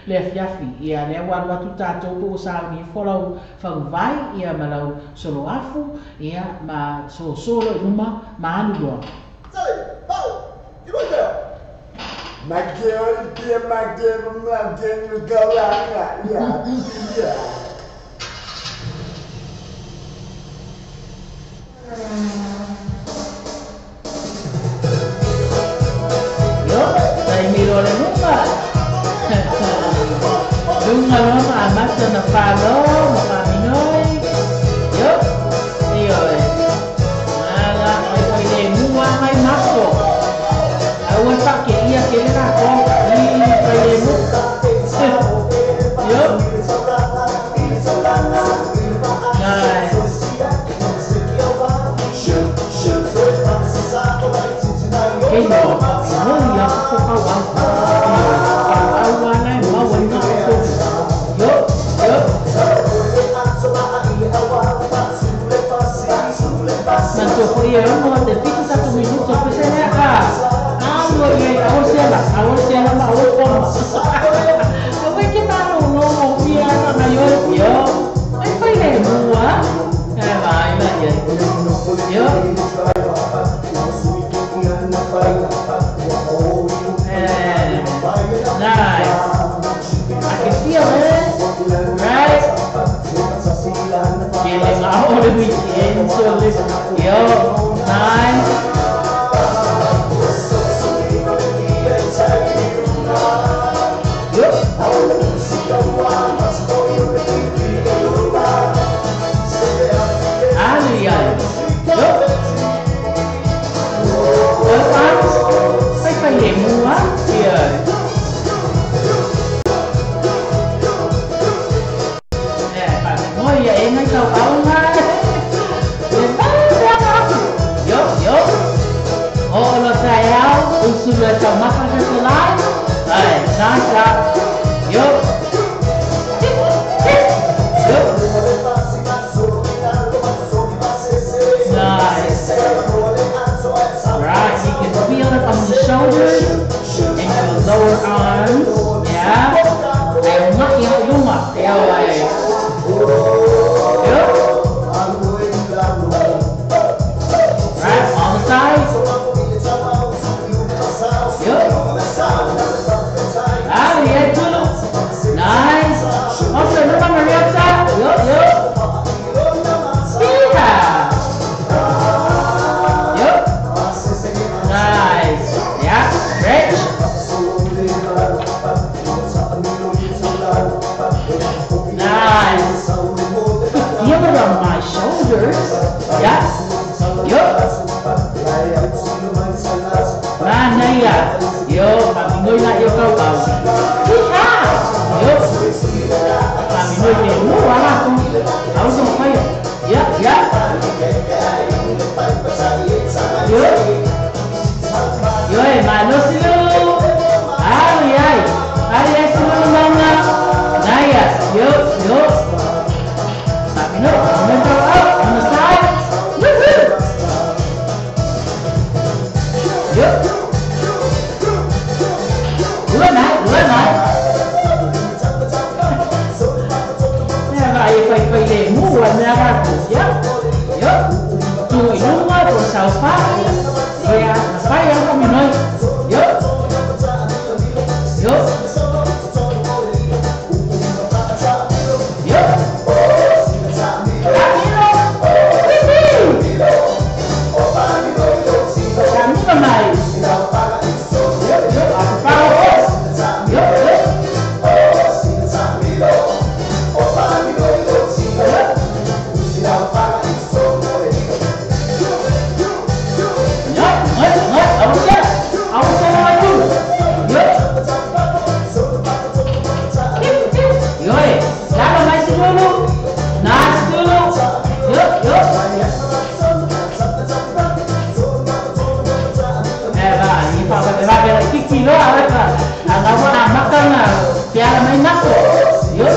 le fiafi ia le wa watu tato po sa ni follow fa vai ia malau solo afu ia ma solo uma ma anu do. Say, oh, you look there. McGill, dear McGill, you go like yeah. Dai miro le rumba. Lunga lama amat na palo, makaminoi. Yo. Iyo eh. Ala ay le mua may maso. Awan pa ke iya ke na ko. Ni pwede mo. Yo. Nice. Cái đó nó là có cao bằng cao qua này mà vẫn nó không dốt mình chụp cái gì đó để biết cái satu minit chụp cái này cả awal ya awal siapa mà awal con tapi kita mau biar ayo yo phải để mua cái bài là gì yo nice. I can feel it, right? Getting all the weekend, so listen, yo, nice. Yup. Ali, yup. Phải để mua kìa. Nè, bạn ngồi vậy ngay sau áo ha. Yo. Oh, lo sayang, usul sama pakai selai. Nice. Yo. Nice. Right, you can feel it on the shoulders and your lower arms. Yeah. And not your luma. Right, on the side. Yeah, dulu. Nice. Also, look on the left side. Nice. Yeah, stretch. Nice. Feel it on my shoulders. Yeah. Mana ya? Yo, kami ngồi lại yêu cầu bảo. Yo. Kami ngồi để mua quá là không. Áo dùng phải. Yeah. Yo, mano silu. Ay, silu mana? Naya. Yo. Kami ngồi up on the side. Woohoo. Yo. Dua naik. Phải để mua ra ra yo. Tui numa por salva. Ya, vai eu com nós. Yo. Camino mais. Yo. dulu. Nasi dulu. Yuk. Ini pakai kiki lo apa? Agak mau makan lah. Biar main aku. Yuk.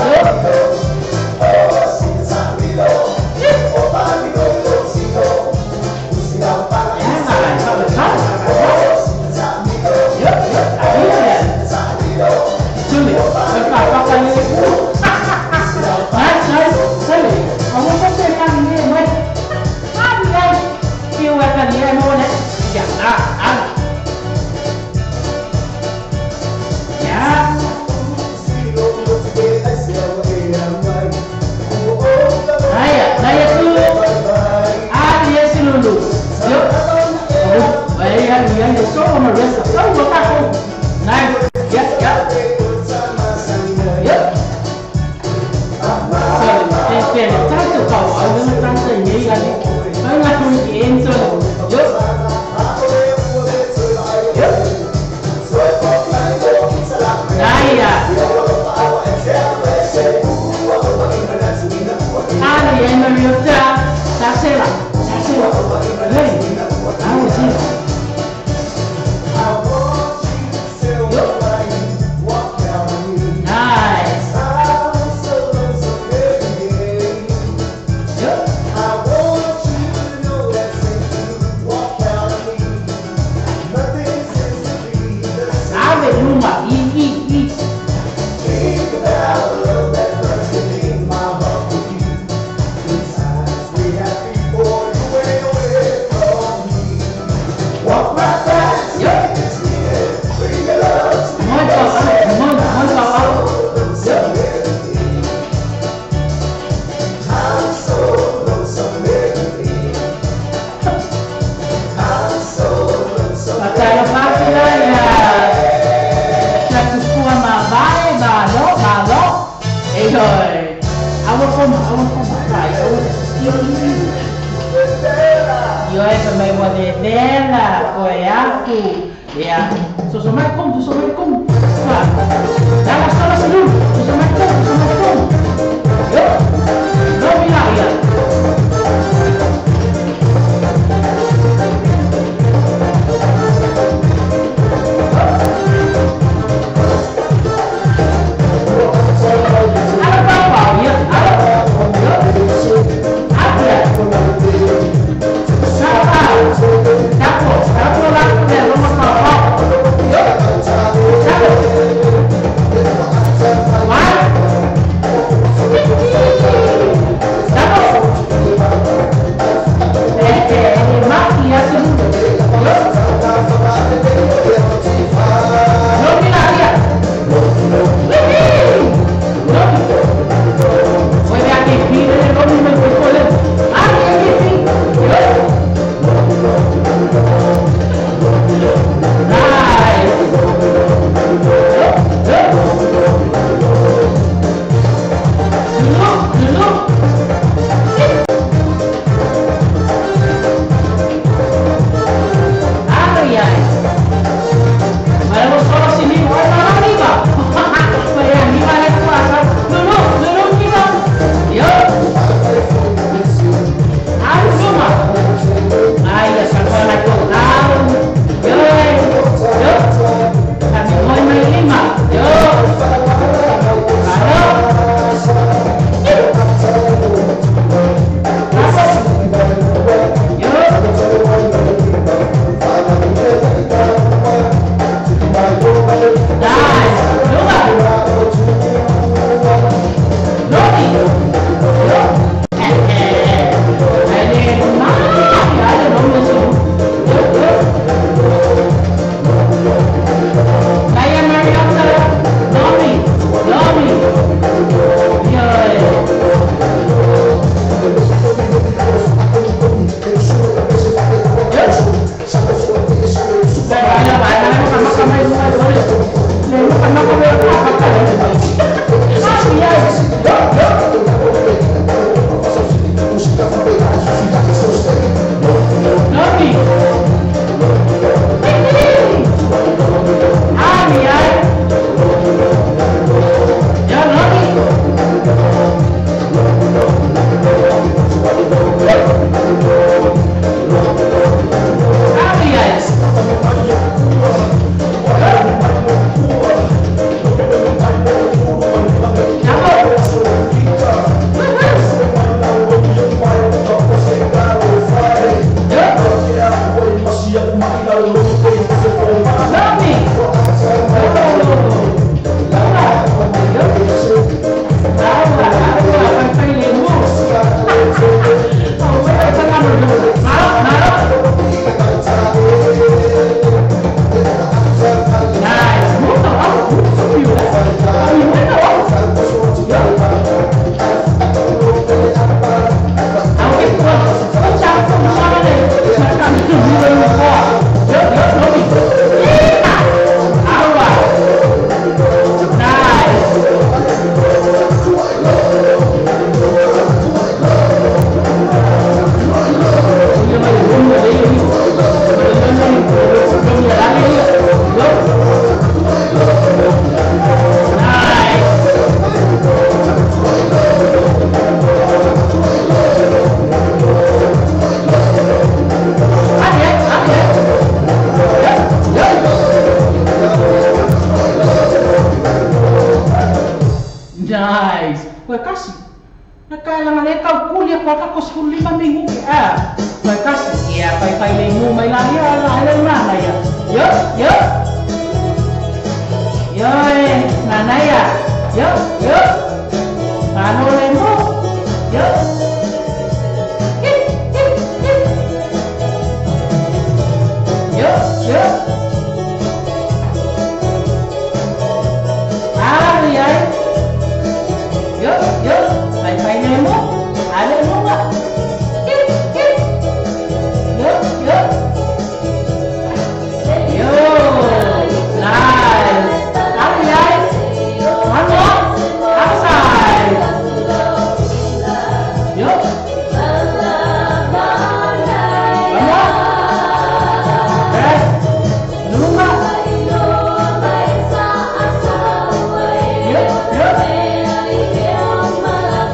Nice. Wah kasih. Nakailangan ikaw kuliah ko ako sa 5 minggu ah. Wah kasih. Iya pai lemu mai laya lah mana ya. Yo yo. Yo nana ya. Yo yo. Anu lemu. Yo. Yo yo. Ya. Yuk, yuk, main-main Nemo. Ada Nemo nggak? Yuk, yuk. Yuk, nice. Apa ya? Mana? Outside. Yuk. Mana? Dulu nggak? Yuk, yuk.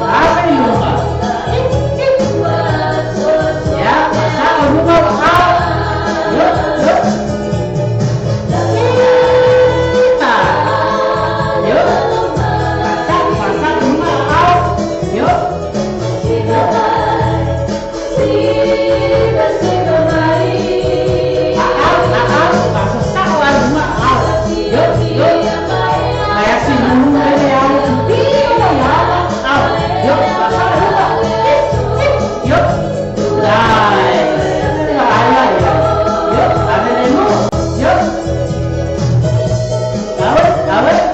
Apa ini rumah? Ya, masak rumah mahal. Yuk, yuk. Yuk. Masak rumah mahal. Yuk. Masak rumah mahal. Yuk, yuk. Kayak si Nunu ini yang yuk, masak rumah. Yuk. Nice. Bahaya ya. Yuk, ada Nemo. Yuk. Awet.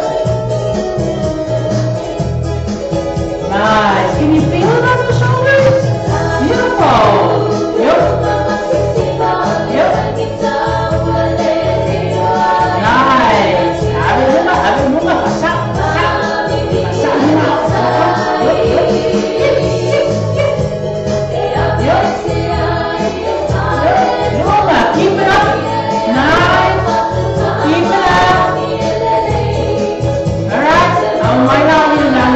Nice. Can you feel it on the shoulders? Beautiful. Yuk. Yuk. Nice. Ada rumah. Masak rumah. Keep it up. Nice. Keep it up. Alright. Now right on you now.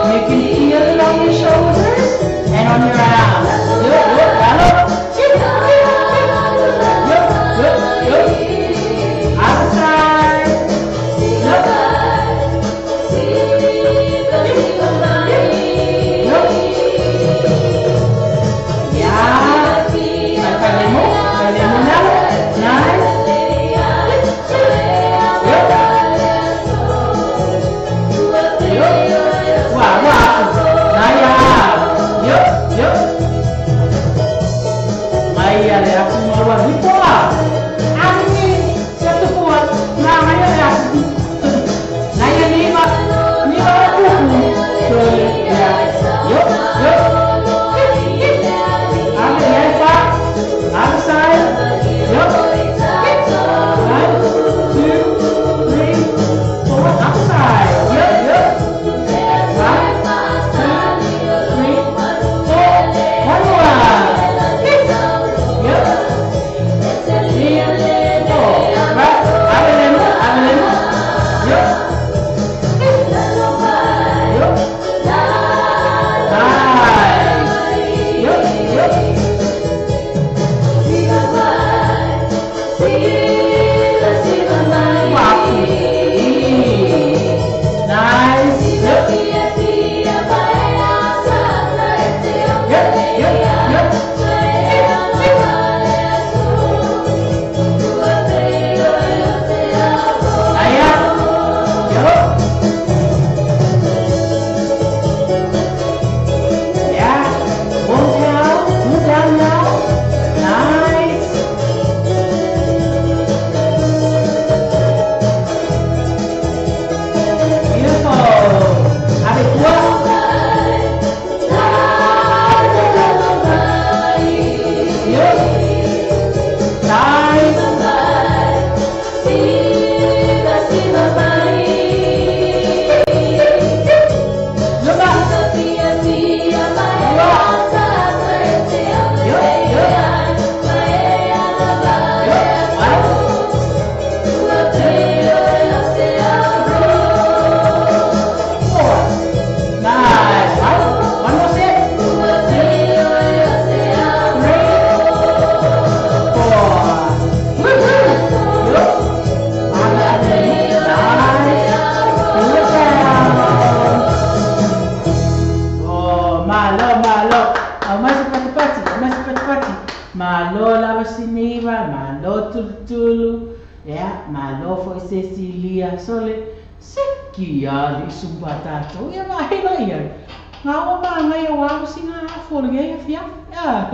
You can feel it on your shoulders and on your arms. Yuk. Outside. Yuk. Malo lava siniva, malo tulutulu, ya, malo foi Cecilia sole, sekia li sumba tato, ya mahela ia. Ngau ma ngai wa singa afo le fia. Ya,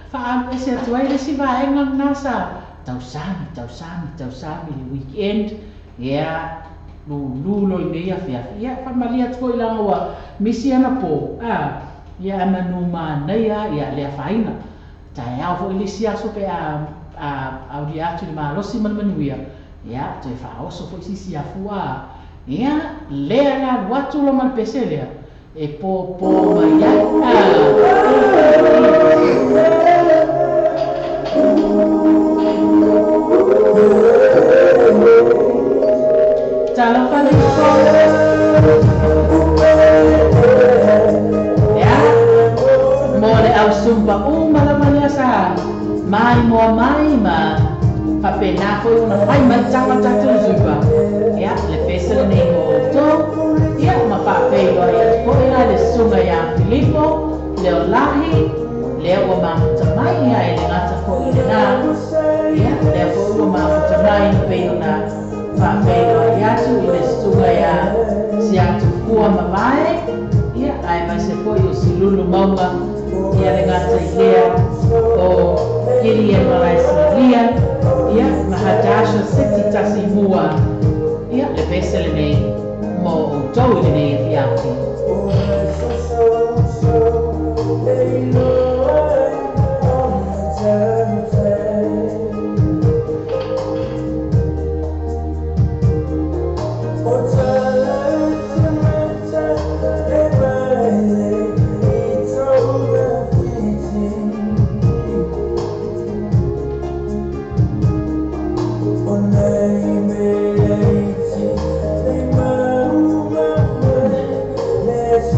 fa ese tuai le si va engang nasa. Tau sami le weekend, ya. Lu lo ia fia. Ya, fa malia tuai langa wa misi ana po. Ya manu mana ya le faina. Tai au fo ilisi aso pe au di atu di malosi manuia. Ya, te fa oso fo isi afua. Ya, lea la watu lo man peselea. E po mai ai. Talo pale ko. Mole au sumba malamania sa mai mo mai ma papena foi una fai mai tanga tatu zuba ya le pesele nei mo to ya ma pape yo ya ko ina le sunga ya Filippo le olahi le o ma tamai ya ile ngata ko ile na ya le o ma tamai pe na pape yo ya tu ile sunga ya sia tu kuwa mamae ya ai mai se foi o silulu mama ia le ngata ilea o kiri e malai silia ia mahadasha siti tasi mua ia le pesele nei mo o tau ile nei e fiati Let's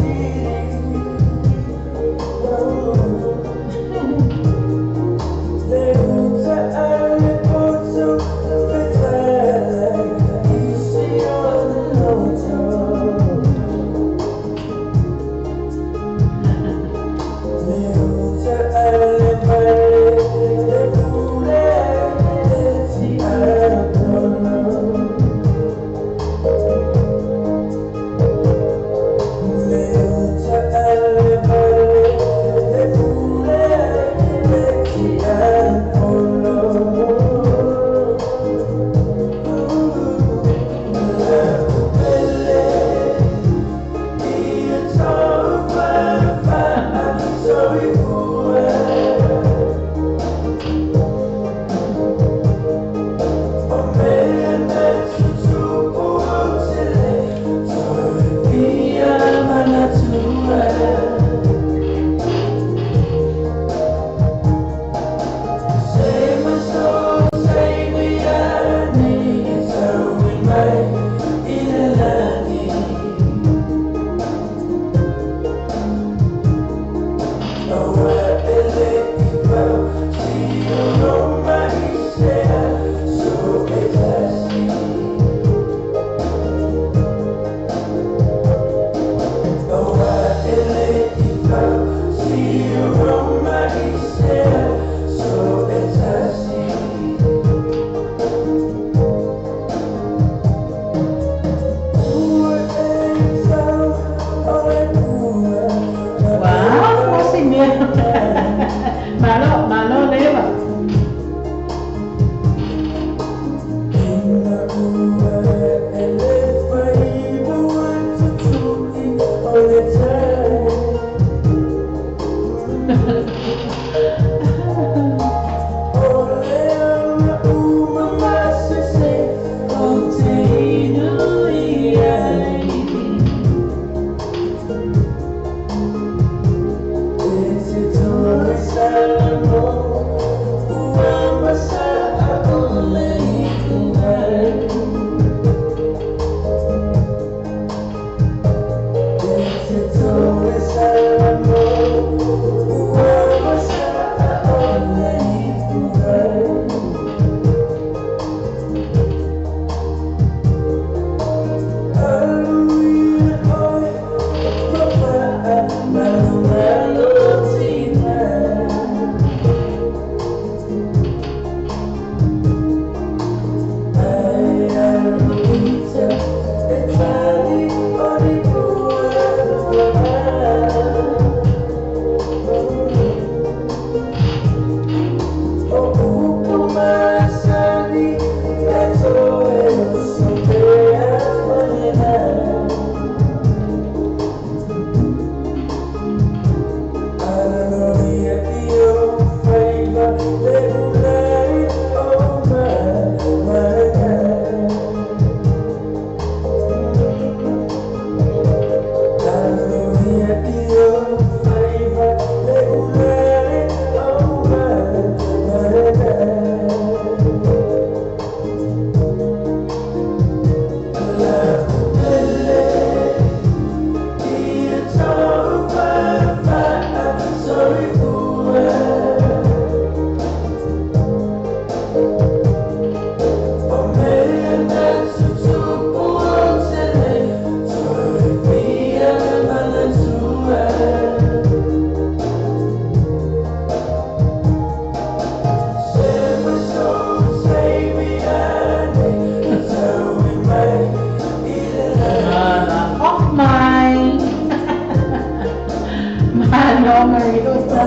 no, Mariota.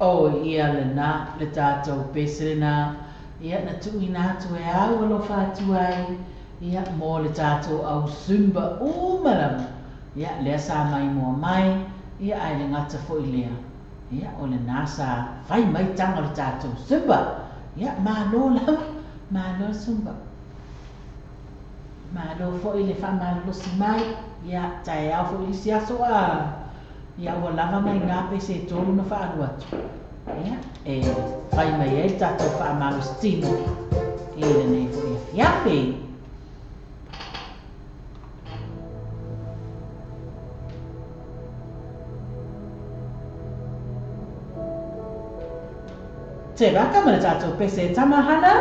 O ia le na le tātou pesere na ia na tui nā tu e au alo whātu ai ia mō le tātou au sumba umarama ia lea sā mai mua mai ia ai le ngata fo i lea ia o le nā sā whai mai tanga le tātou sumba ia mālo lama mālo sumba mālo fo i le wha mālo si mai ia tae au fo i si aso a ia ua lava mai ngā pese tolu na wha anu atu ia e whai mai e tātou wha mālo stino e le nei fo i a fiape te raka ma le tātou pese tamahana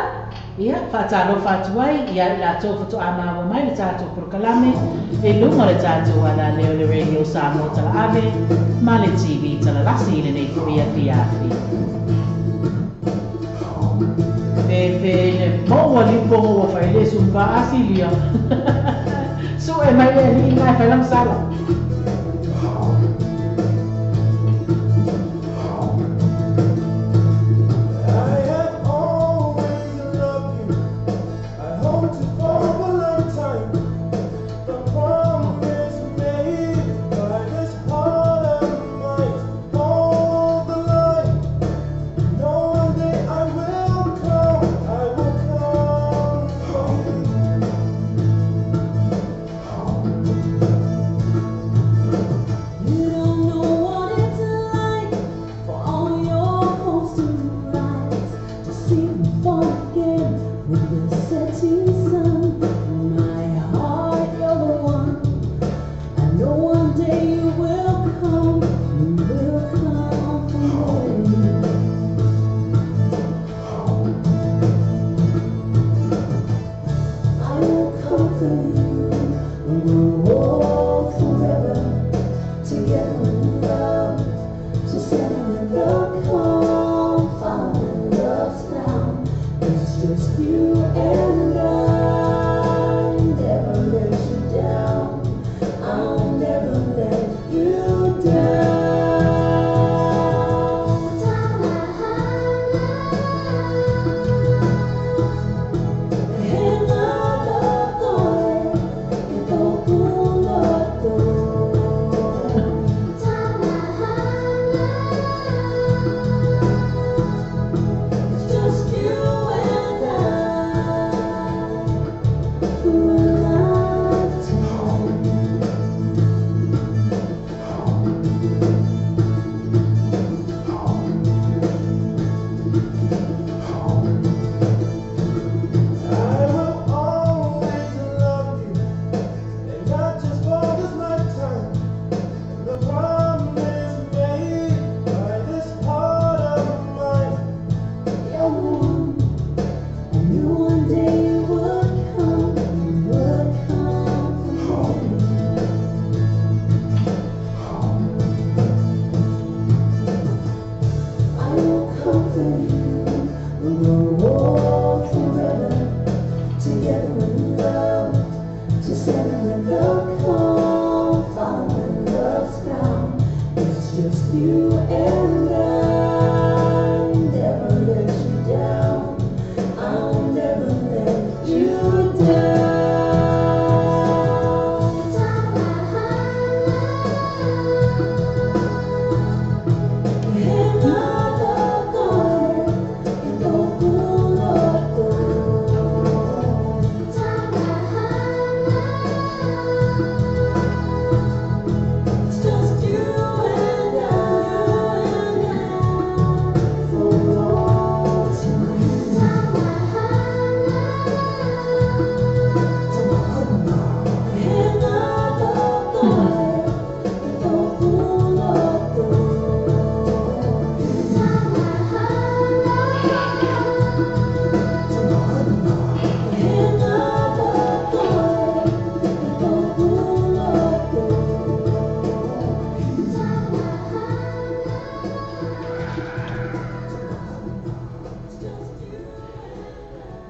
ia whaatalo whaatuai ia i la tō whatu a māua mai le tātou purukalame e lunga le tātou ala leo le radio Samoa tala ave ma le TV tala lasi le nei fia fiafi pe le moa li pongo wa whai le sumpa asilia su e mai le ni mai whailam sala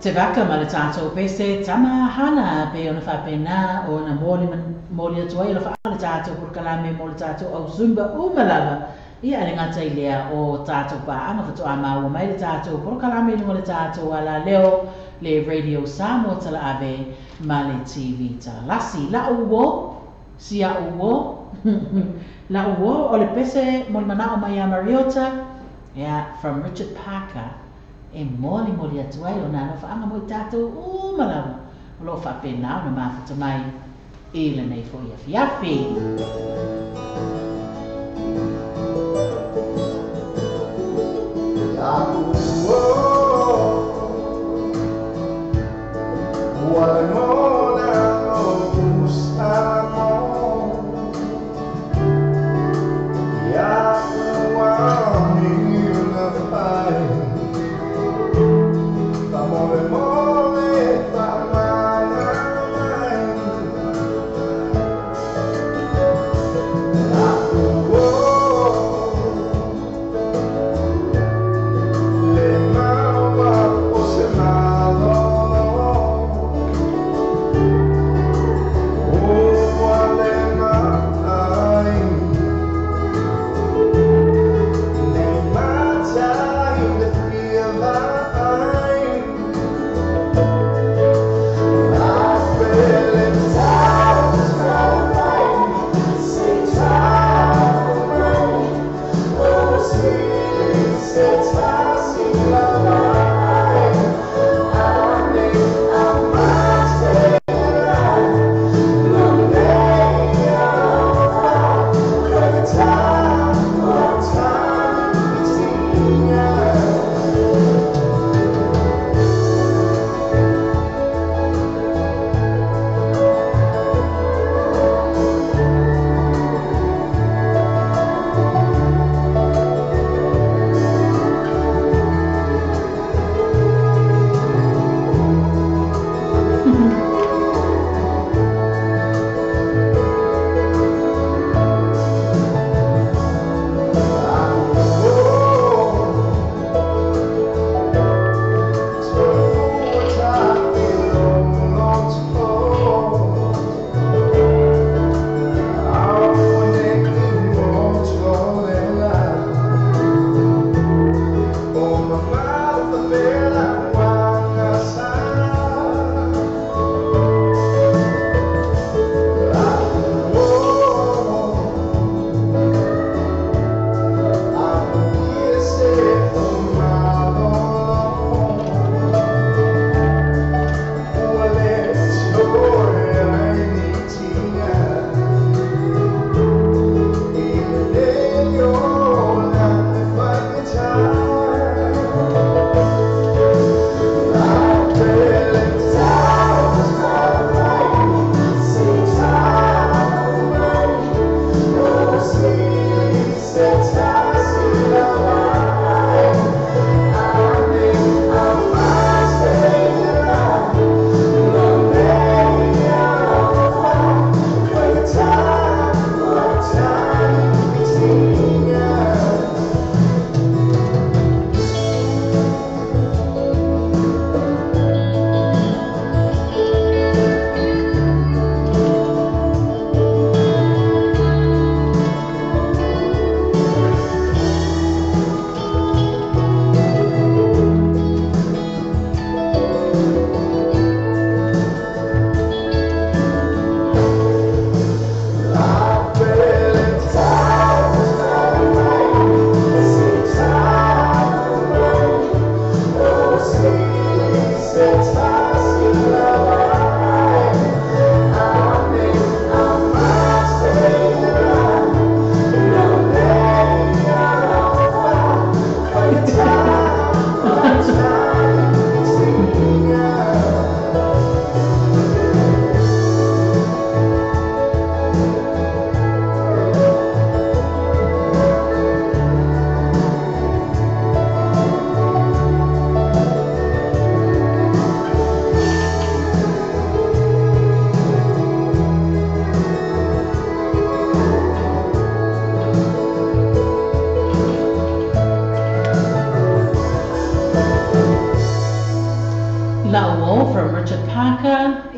te waka ma le tātou pese tama hana pe ona whapena o na mōli atua i la wha le tātou por kalame mo le tātou au zumba umalava ia le ngata i lea o tātou pa anga whatu a maua mai le tātou por kalame mo le tātou ala leo le radio Samoa tala ave ma le TV ta lasi la uwo sia uwo la uwo o le pese mo le mana o mai a Mariota from Richard Parker e moli atu ai o nana whaanga mo i tātou malawa o lo whapena o na mawhata mai e le nei fo i afiafi.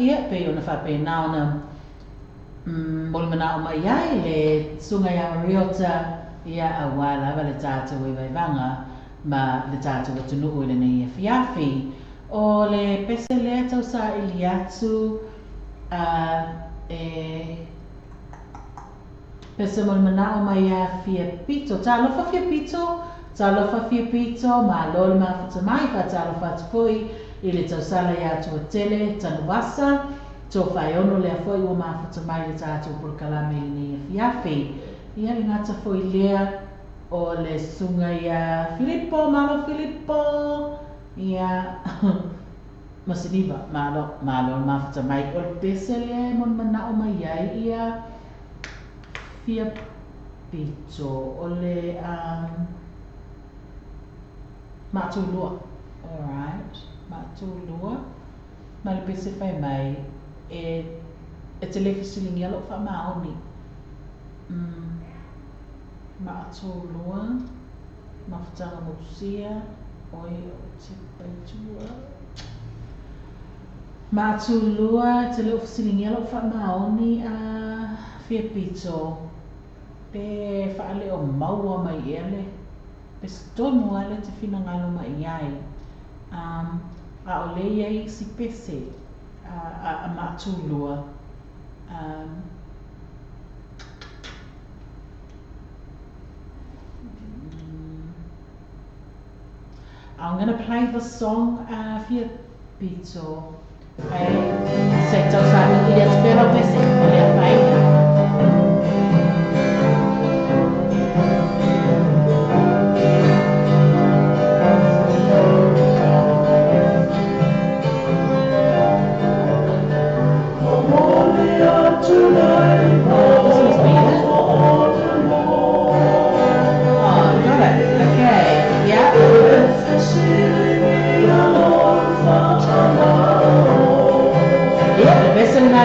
ia pe ona fa pe na ona mol mana o mai ai le sunga ya Mariota ia awala vale tata we vai vanga ma le tata o tunu o le nei fiafi o le pese le tau sa iliatu pese mol mana o mai a fia pito ta lo fa fia pito ma lo le mafuta mai fa ta lo fa tupoi i le tau sala ia tu tele tanu wasa to fai ono le foi o mafuta mai le tata por kalame le nei fiafi ia le ngata foi lea o le sunga ia Filippo ia masiniba malo mafuta mai o le pese le mon mana o mai ai ia fia pito o le matulua. Alright, matulua ma le pese fai mai e te le fisilingi alo fa maoni matulua mafutanga musia oi o te paitua matulua te le fisilingi alo fa maoni fia pito pe fa ale o maua mai ele pe stono ale te fina ngalo mai ai a o le iei si pese a matulua I'm going to play the song Fia Pito. Sei tau sa ni dia spero pese oleh pai.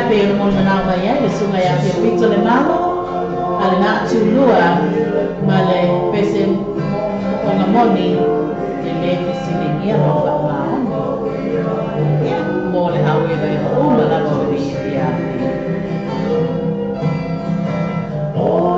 Pe mo mana mai le sunga ya Fia Pito le malo ale na tulua male pese o na moni le fisilingi alo fa maoni ya mo le hawe vai o la lo vi ya Oh,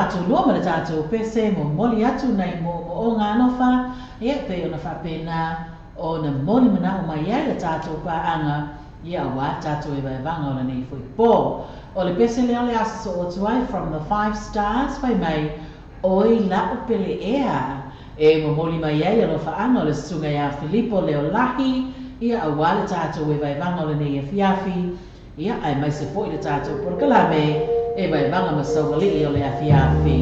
atu lua ma le tātou pese mo moli atu nei mo o ngā nofa ia pe ona whapena o na moli mana o mai ai le tātou paanga ia wa tātou e vai vanga o na nei fui pō. O le pese leo le asa so o tuai from the 5 stars pai mai oi la o pele ea e mo moli mai ai alo whaanga o le sunga ia Filipo leo lahi ia a wa le tātou e vai vanga o le nei e fiafi ia ai mai se po i le tātou por kalame e vai vanga ma saugali o le a fiafi.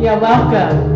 You're welcome.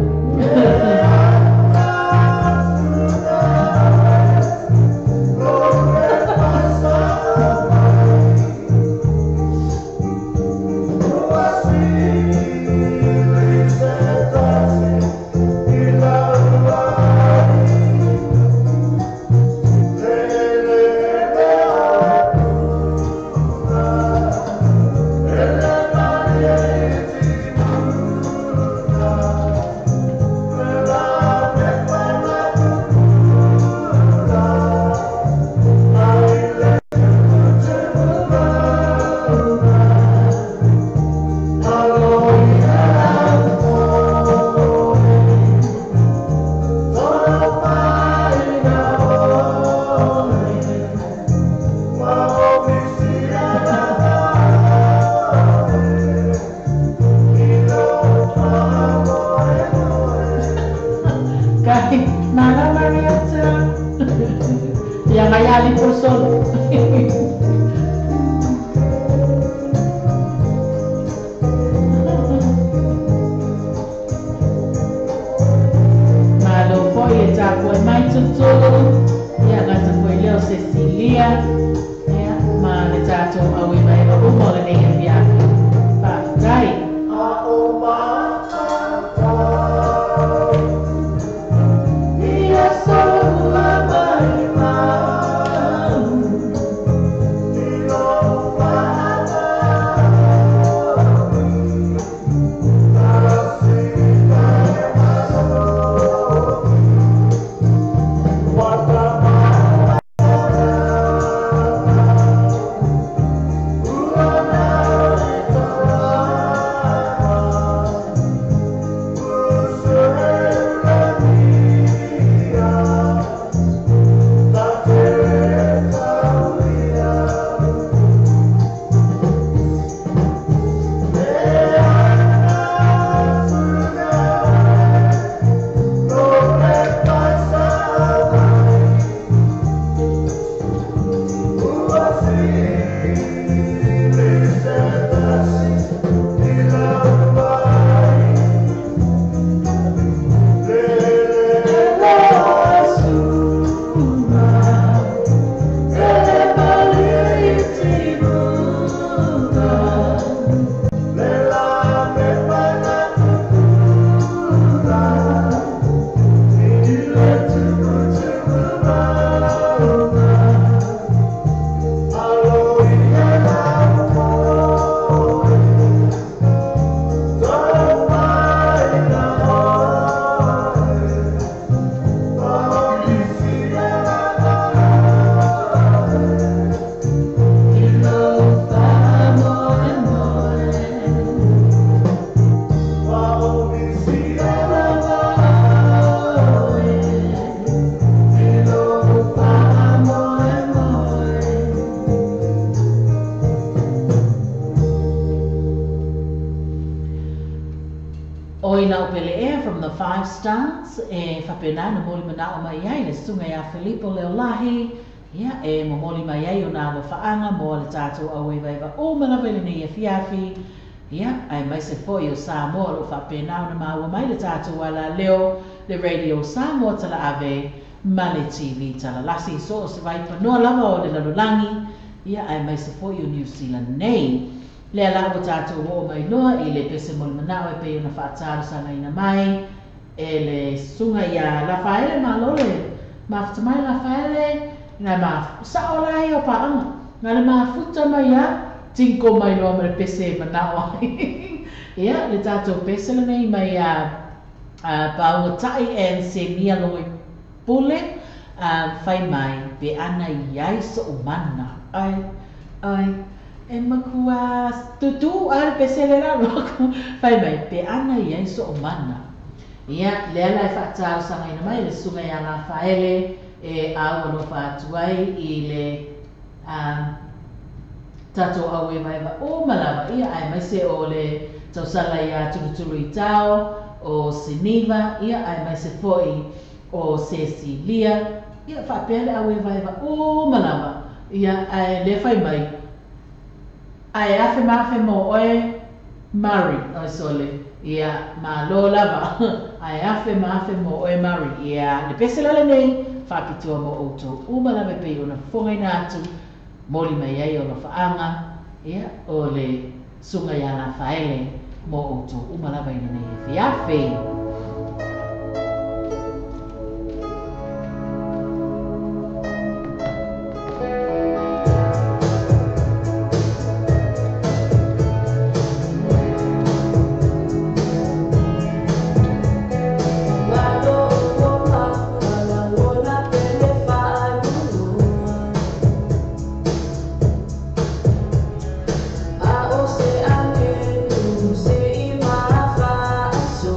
5 stars e whapena na moli mana o mai ai le sunga ia Filippo Leolahi ia e mo moli mai ai o nā lo whaanga mo le tātou au e waiwa o malawe le nei e fiafi ia ai mai se foi o Samoa lo whapena o na maua mai le tātou ala leo le radio Samoa tala ave ma le TV tala lasi so o se vai panoa lava o le lalolangi ia ai mai se foi o New Zealand nei le ala o tātou o mai noa i le pese moli manao e pe o na whaataro sanga ina mai e le sunga ia la faele ma lole ma futamai la faele na ma saolai o paanga na le ma futa mai a tinko mai noa ma le pese manao ia le tātou pese le nei mai a paunga tai en se mia loi pule fai mai pe ana iai so umana ai e makua tutu ar pesele la roku fai mai pe ana iai so umana ia le ala e whaatau sanga ina mai le sunga ia la faele e au no whaatuai i le tato au e mai o malawa ia ai mai se o le tausala ia tulutulu i tau o Siniva ia ai mai se foi o Cecilia ia whaapele au e mai o malawa ia ai le fai mai ai afe mafe mo oe Mari o sole ia ma lo lava ai afe mafe mo oe Mari ia le pesela le nei whapitua mo outou umala me pei ona fongai na atu moli mai ai o na whaanga ia o le sunga ia la faele mo outou umala mai nei e fiafe Se ima fa so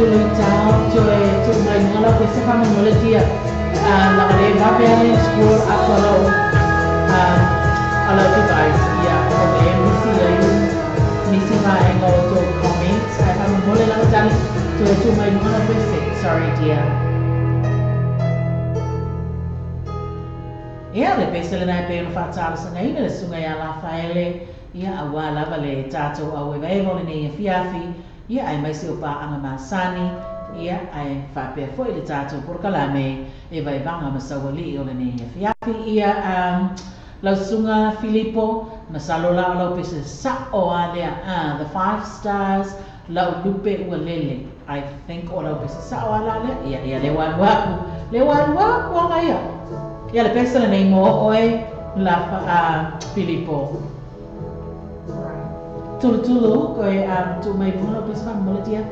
tulu tau tu mai ngala pe se kama mole dia la re va pe ai school akolo ala tu guys ya ole misi mai ngalo to comments ai kama mole la tani tu mai ngala pe se sorry dear ya le pe se le nai pe no fatala sa ngai le sunga ya la faele ya awala vale tato awe vai vole ne fiafi ia ai mai se o pa anga masani ia ai fa pe foi le tato por kala me e vai vanga masawali o le ne fiafi ia la sunga Filippo masalola lo pe se sa o ale the 5 stars la lupe walele I think o lo pe se sa o ale ia le wan wa nga ia le pe se le nei mo oe la Filippo tulu koe tu mai puno pe sa mo le dia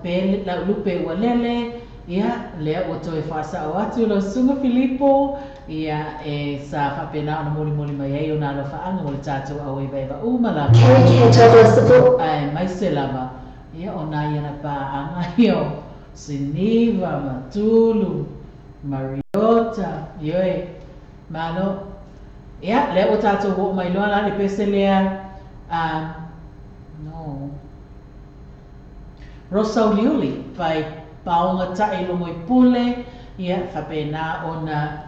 pele la lupe ua lele ia lea ua toe whaasao atu lo sunga Filipo ia e sa whapena ona moli mai ai o nā lo whaanga mo le tātou au e vaiva umala Carrie Care Toddler Support. ai mai se lava ia o nā iana pā anga io Siniva Matulu Mariota ioe malo ia lea ua tātou ho mai loa la le pese lea no Rosauliuli pai paonga tae longo I pule ia whapena ona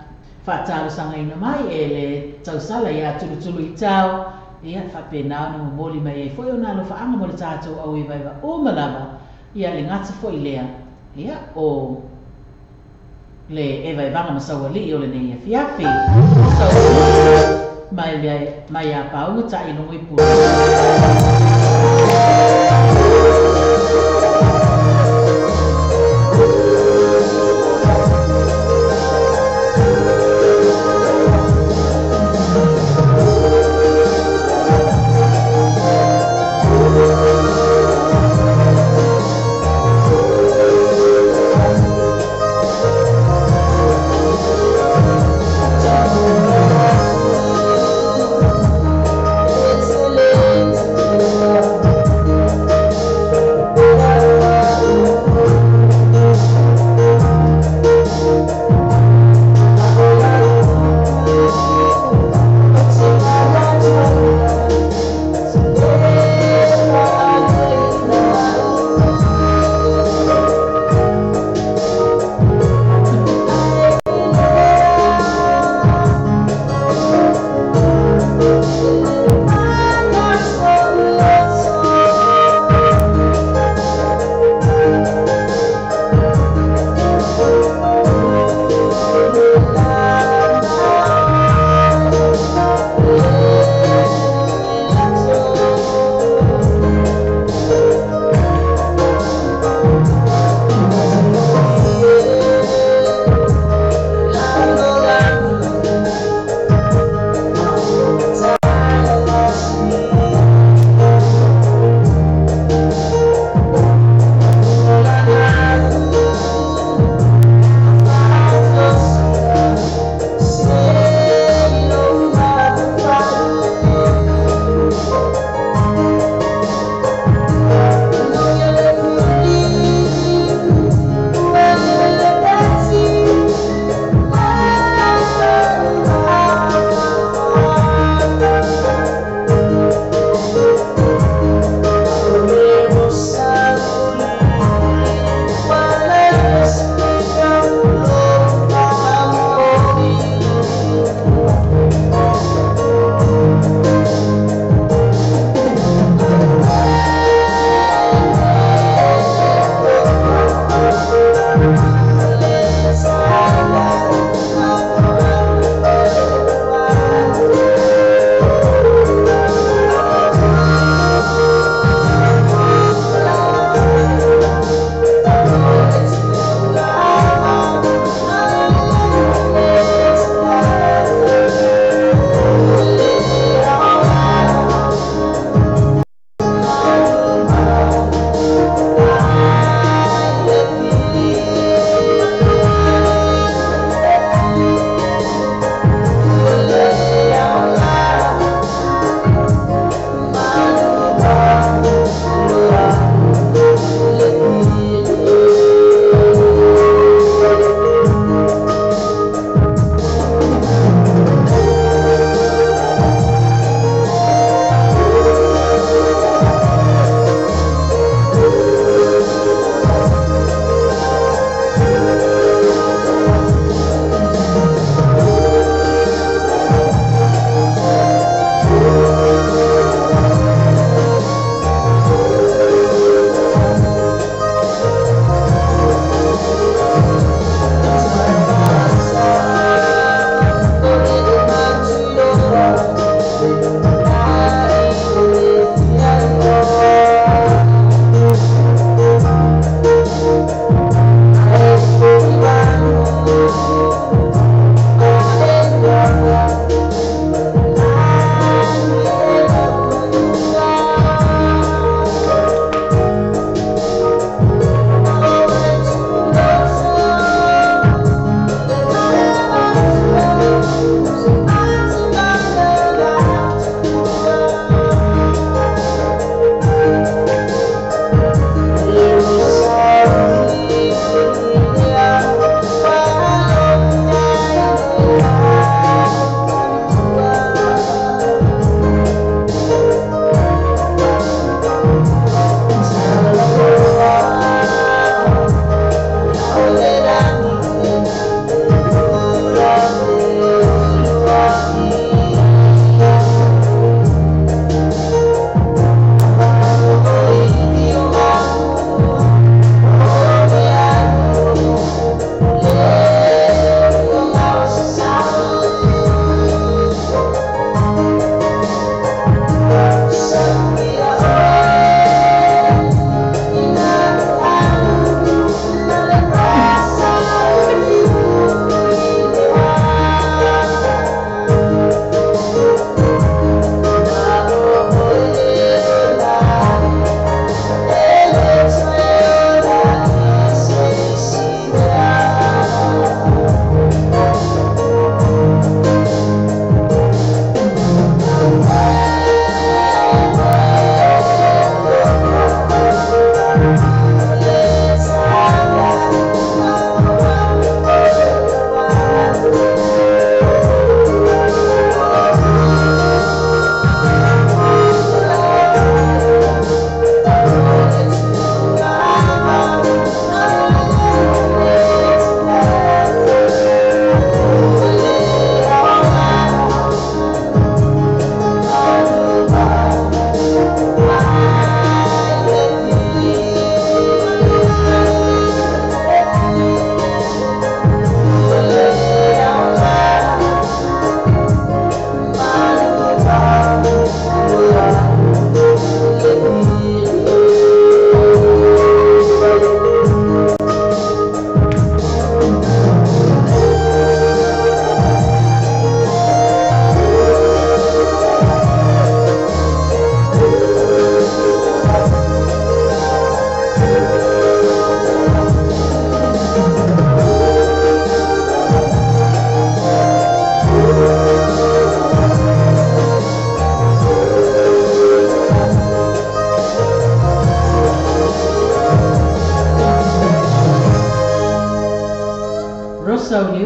whatalo sanga ina mai e le tausala ia tulu I tau ia whapena ona momoli mai e foi ona lo whaanga mo le tātou au I vaiva o malama ia le ngata foi lea ia o le e vaivanga masaua li o le nei e fiafi mai a paonga tae longo I pule Excellent.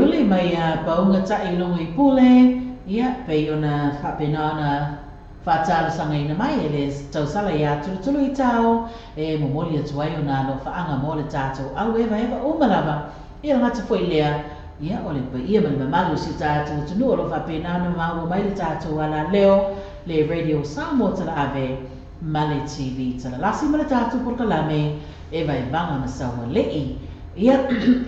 uli mai paunga tai longa I pule, ia pei ona whapena ona whātara sanga ina mai, e le tausala ia tulu I tau, e momoli atu ai ona no whaanga mo le tātou au ewa umalawa, ia ngata fwoi lea, ia o le pa ia mali mamalu si tātou tunu o lo whapena ona maua mai le tātou ala leo, le radio Samoa tala ave, ma le TV tala lasi ma le tātou porkalame, ewa vanga na sawa lei, ia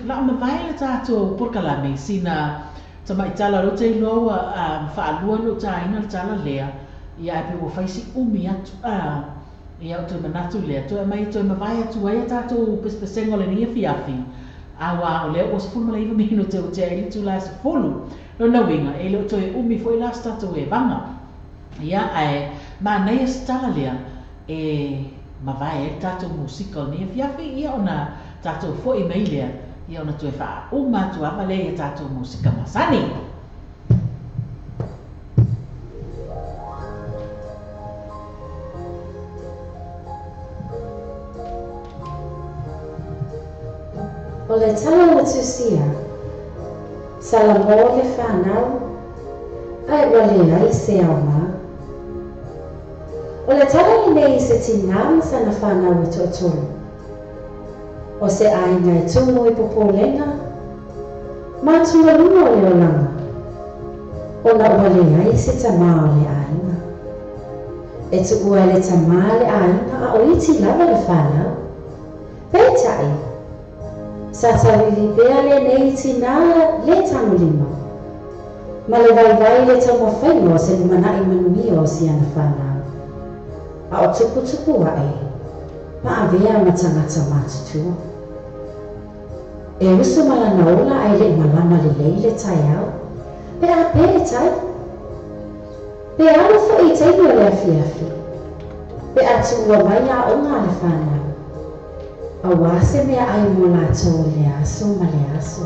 la ma vai le tātou porkalame sina tamai tala rote loa whaalua no taina le tala lea, ia e pe ua whaisi umi atu ia o tui manatu lea, tui mai tui mawai atu ai a tātou pespesengo le nia fiafi, awa o leo o sifuru malaiva mino te o te aili tu la sifuru, no na winga, e leo tui umi foi la tātou e vanga, ia ai ma nei stala lea, e mawai e tātou musika o nia fiafi, ia ona tātou foi mai lea, ia ona tui wha uma tu ama lea ia tātou musika masani. O le tala o tusia, sala mo le whanau, ai wale ai se au mā. O le tala I nei se tinam sana whanau I tōtoro. O se aina e tumu I popolenga, mā tuna luna o le olanga. O na wale ai se tamā o le aina. E tu ua le tamā le aina a o iti lava le whanau. Peitai, sa tawiwi pea le nei tina le tangu lima. Ma le vai le tau mawhaingo se ni manai manui o si ana whanau. A o tupu wae, ma avea matangata matutua. E usu malana ola ai le malama le leile tai au. Pe a pere tai. Pe a rufo I teinu le afiafi. Pe a tuua mai a onga le whanau. A wase mea ai mo lātou le aso ma le aso.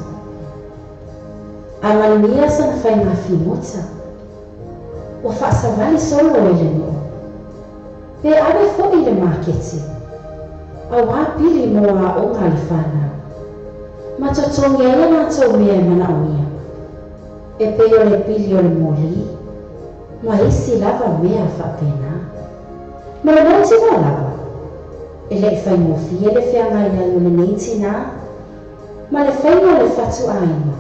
A manuia sa na whai mawhi mota. O whaasawali solo e le no. Pe awe fōi le maketi. A wāpili mo a onga le whanau. Ma totongi ala lātou mea e mana oia. E peo le pili o le moli. Ma isi lava mea whapena. Ma le nauti mo lava. E le whai mofia le whianga I alu le neiti nā, ma le whainga le whatu aina.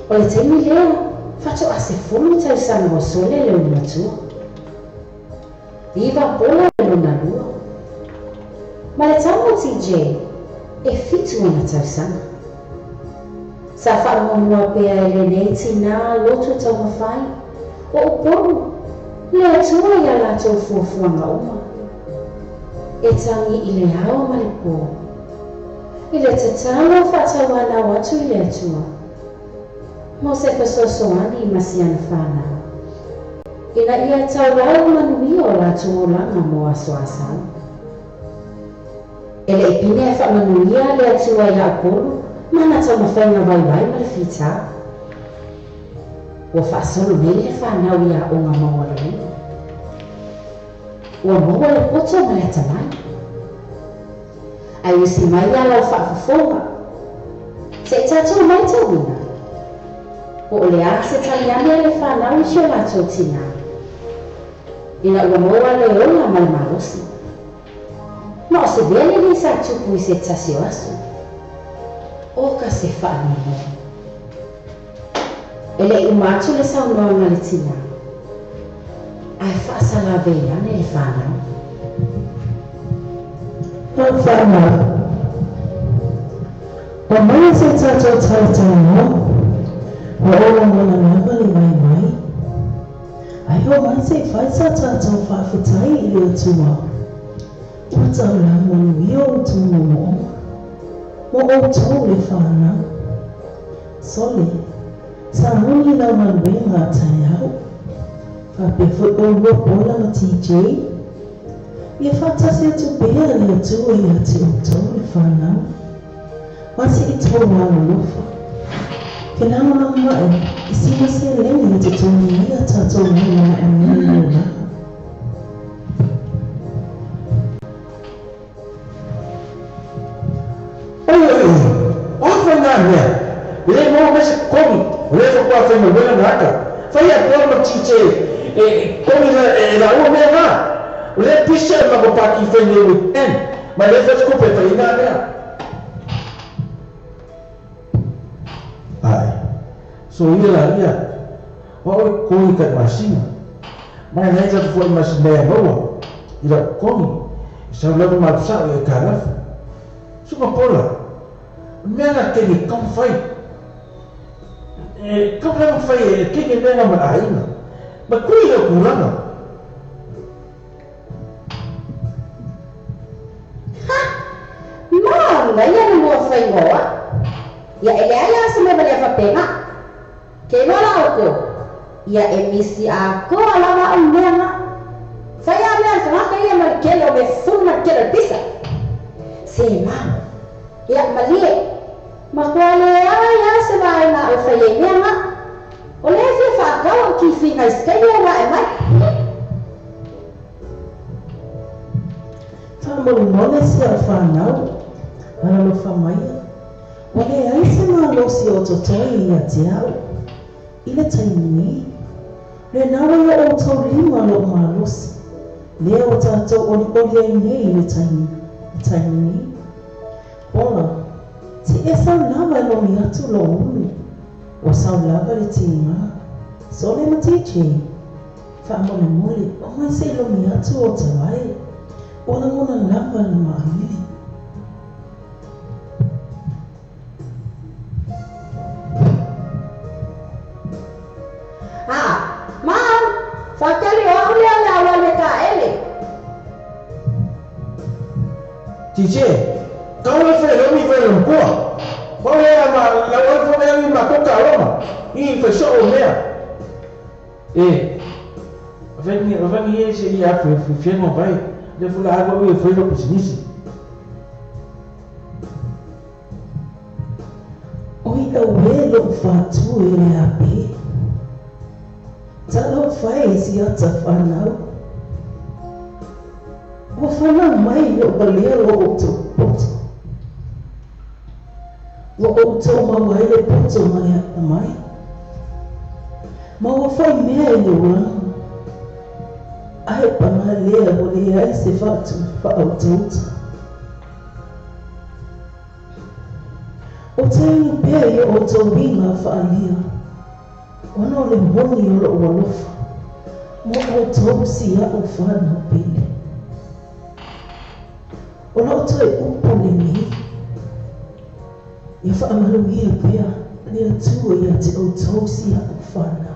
O le teimi leo, whatu ase fulu tau sana o sole le unatua. Iwa bola le una lua. Ma le tamo TJ, e fitu ana tau sana. Sa whaamomua pea e le neiti nā loto tau mawhai, o uponu, le atua I ala tau fuafuanga uma. E tangi I le hao ma le pō. I le tatalo whatawana watu I le atua. Mo se pasosoani I masiana whanau. Ina ia tau rau manui o lātu o langa mo aso asau. E le ipine e whamanuia le atua I a apolu, mana tau mawhainga vai ma le whita. Ua whaasolo nei le whanau I a onga maua le ua maua le poto ma le tamai. Ai usi mai ala o whaafafonga. Se tātou mai tauina. O le a se taliane le whanau I sio lātou tina. Ina ua maua le ola ma le marosi. Ma o se vele ni sa tupu I se tasi o asu. O ka se whaanimo. E le umatu le saunoa ma le tina. Ai whaasala veiane le whanau. Hau whanau. O mai se tātou tautau o ola mona nama le mai. Ai ho mai se whaisa tātou whawhitai I le atua. Ua tau la monu I o tumu mo. Mo o tau le whanau. Sole, sa muni lau manwe ngā tai au. Whape football ua bola ma TJ. Ia whatase atu pea le atua I ati o tau le whanau. Masi I tau wala lofa. Ke nama mai, I sima se leni I te tōni ia tātou mea e mea ina. Oi, o whanau hea. fai mo vela naka fai a ko mo chiche ko ni la o me na le pisa ma ko pa ki fai ni weekend ma le fa ko pe fai na ya ai so ia o ko i ka masina ma le ja fo masina mo ila ko ni sa la ma sa e kara suka pola mena ke ni kom fai kom la fai ke ni mena ma aina ma kui la kuranga ha ma ngai ya mo fai ngoa ya ele ya se me vale fa pena ke no la ko ya emisi ako ala ma umena fai ya me sa ka ya ma ke lo be funna ke la pisa se ma ya malie makwale ya se vai na o fai mena o le fi fa ka o ki fi na skaya na e mai fa mo no se fa na ana lo fa mai o le ai se ma lo si o to toi ya tiao ile taimi le na o to rima lo ma lo le o tato o le nei ile taimi ola ti e sa lava lo mi atu lo ulu o sa lava le tinga so le matiche fa mo le mole o mai se lo mi atu o tawai o la mona lava le maamili mam fakali o le la le ka ele chiche kau le fai lo mi fai lo kwa ko le ma la o fo me ma ko ka lo ma I fa so o mea veni e se ia fe mo vai le fu la agua e foi lo pisinisi oi o lo fatu e le ape talo fai si ata fanau o fana mai lo balero o to o to ma mai le poto mai ma o fai mea e le wana ai pana lea o le ai se fatu fa autouta o tēnu pēr i o tō rima whaalia wana o le moni o lo walofa mo o tō si a o whana pele o lo tō e upo le mi ia whaamaru ia pēr le atua ia te o tō si a o whana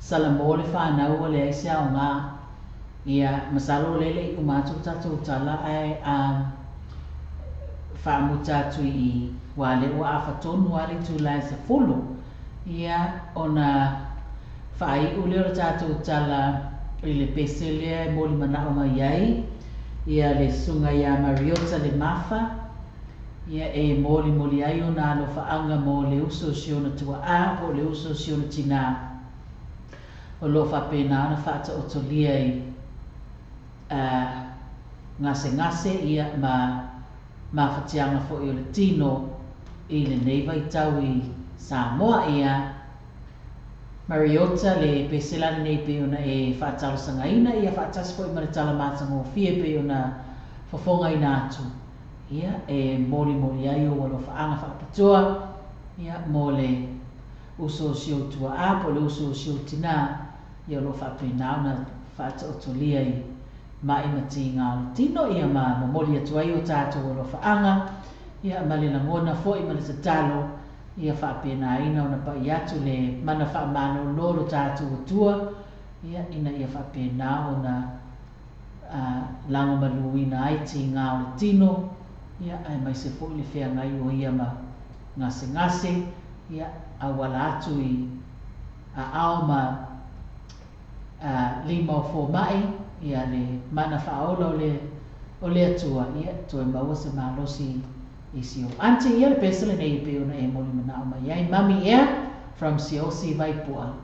Salamole whanau o le aise au ngā ia masalo lele i kumatu tātou tala ai whaamu tātui I wale o awhatonu wale tūlai sa fulu ia ona whai ule o tātou tala I le peselea moli mana o mai ai ia le sunga ia Mariota le mafa ia e moli ai o nā lo whaanga mo le uso siona tua a o le uso siona tina o lo whapena ana whaata o tolia I ngase ia ma whatianga fo I o le tino I le neiva I tau I Samoa ia Mariota le peselani nei pe ona e whaatalo sangaina ia whaatas fo I maritala mātango fie pe ona whafonga I nātu ia e moli ai o lo whaanga whaapatua ia mo le uso sio tua a po le uso sio tina ia lo whapena na whaata o tolia I ma I mati ngā o tino ia ma moli atu ai o tātou o lo whaanga ia ma le langona fo I ma le tatalo ia whapena ina o na pa I atu le mana whaamano loro tātou o tua ia ina ia whapena o na lango maluina ai ti ngā o le tino ia ai mai se fo I le whea ngai o ia ma ngase ia awala atu I ao ma lima o fo mai ia le mana whaola o le atua ia toi maua se malosi I sio anti ia le pesele nei pe ona e moli mana o mai ai mami ia from Siosi Vaipua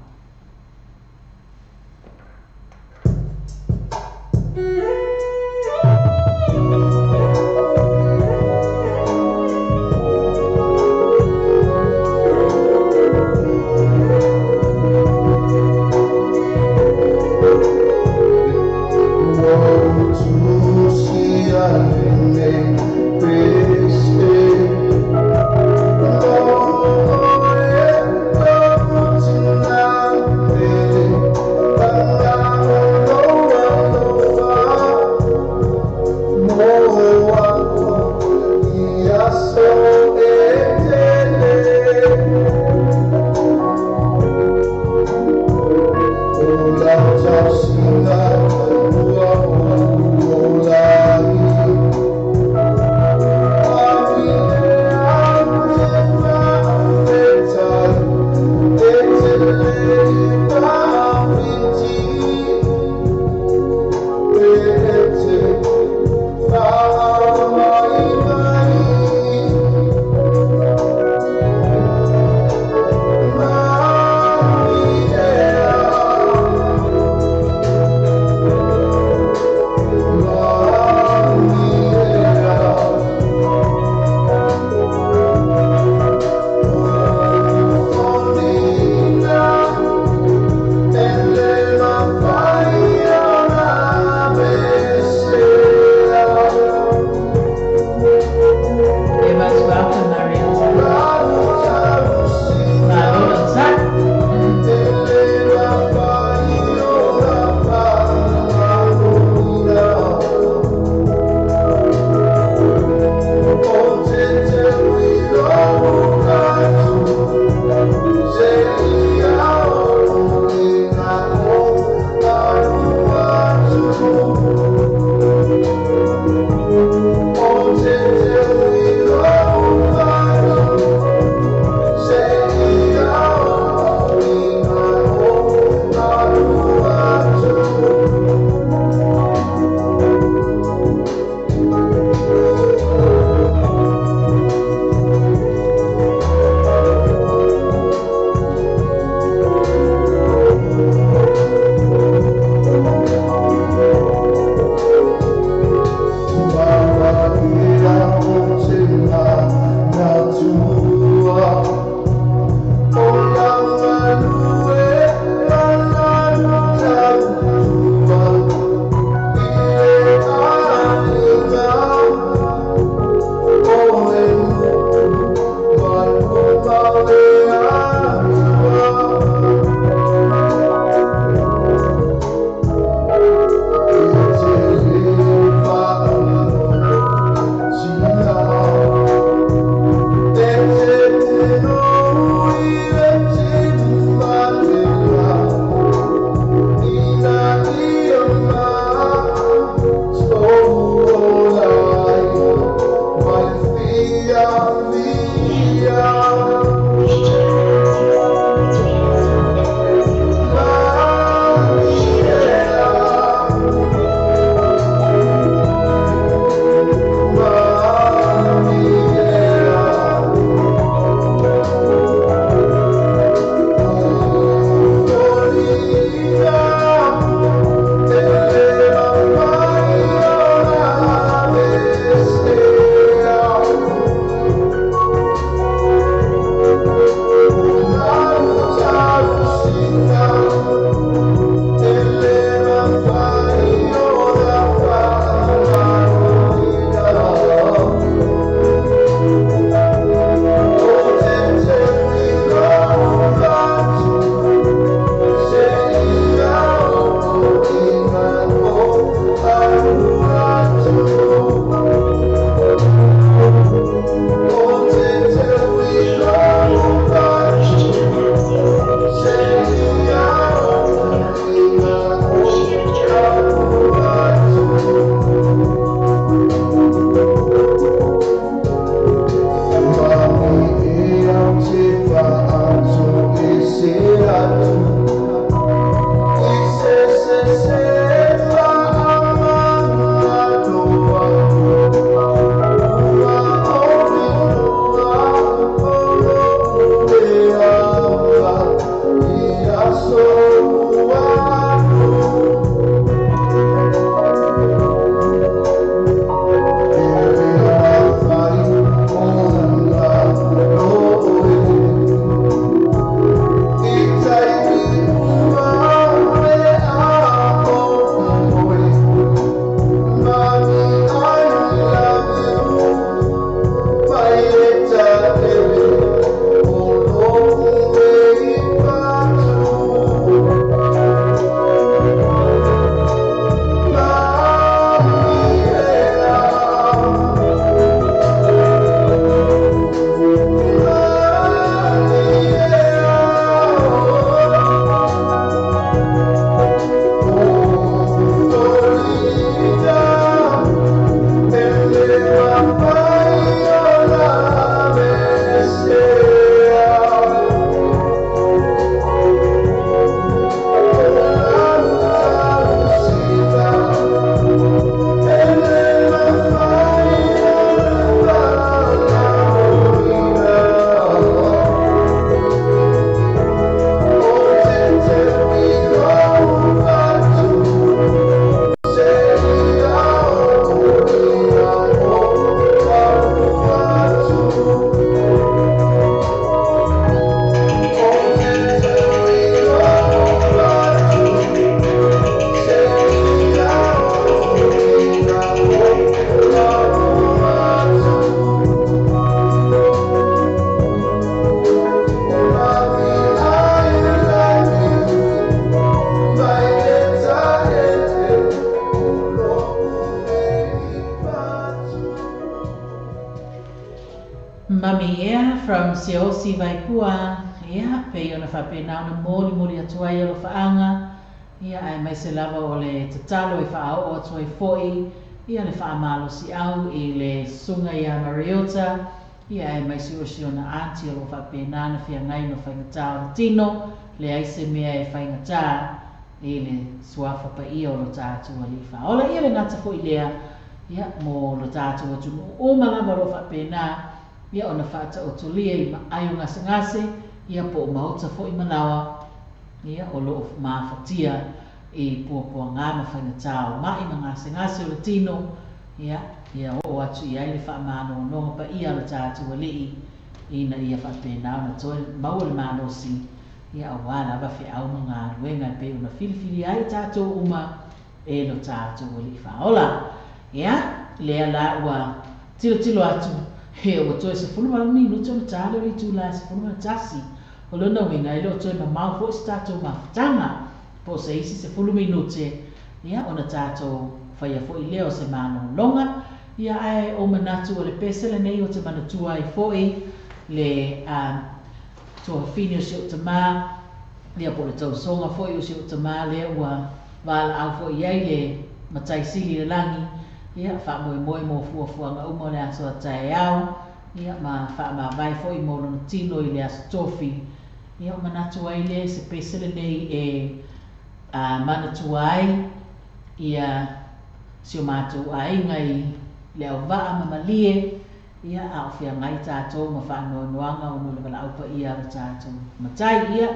Mami Ea from Siosi Vaipua, Ea, pe ona whapena ona mori atua ia lo whaanga, Ia ai mai se lava o le tatalo i whaao o atua i foi, Ia le whaamalo si au i le sunga i a Mariota, Ia ai mai si o na auntie o lo whapena na whia ngai no whaingatā o le tino, le aise mea e whaingatā i le suafa pa ia o lo tātua li whaola. Ia le ngata foi lea, Ia mo lo tātua tunu o malama lo whapena, Ia ona whata o tolia i maayo ngase, Ia po o mauta fo i manawa, Ia o lo mawhatia i pua ngā mawhaingatā o mai ma ngase o le tino, Ia o atu i ai le whaamano nonga pa ia lo tātua li ina ia whapena ona toi mau le mano si, Ia o wala wafi au ma ngā ruenga pe una filifili ai tātua uma e lo tātua li whaola. Ia lea la ua tilo atu, he o toi se fulu mara minuto na tāle ri tu la se fulu mara tasi, o lona winga ilo toi ma mau fo si tātou ma whatanga, po se isi se fulu minute, Ia ona tātou whaia fo i leo se mano longa, Ia ai o manatu o le pesele nei o te manatua i foi, le toa fini o si o te mā, Ia po le tau songa foi o si o te mā, lea ua wala au fo i ai le matai sili le langi, Ia wha moe mo fuafuanga umo le aso a tae au, Ia ma wha ma vai fo i mo lona tino i le aso tofi, Ia o manatu ai le se pesele nei e manatua ai, Ia si o mātou ai ngai le au waa mamalie, Ia a o whia ngai tātou ma wha noanoanga o nule wala aupa ia o tātou matai, Ia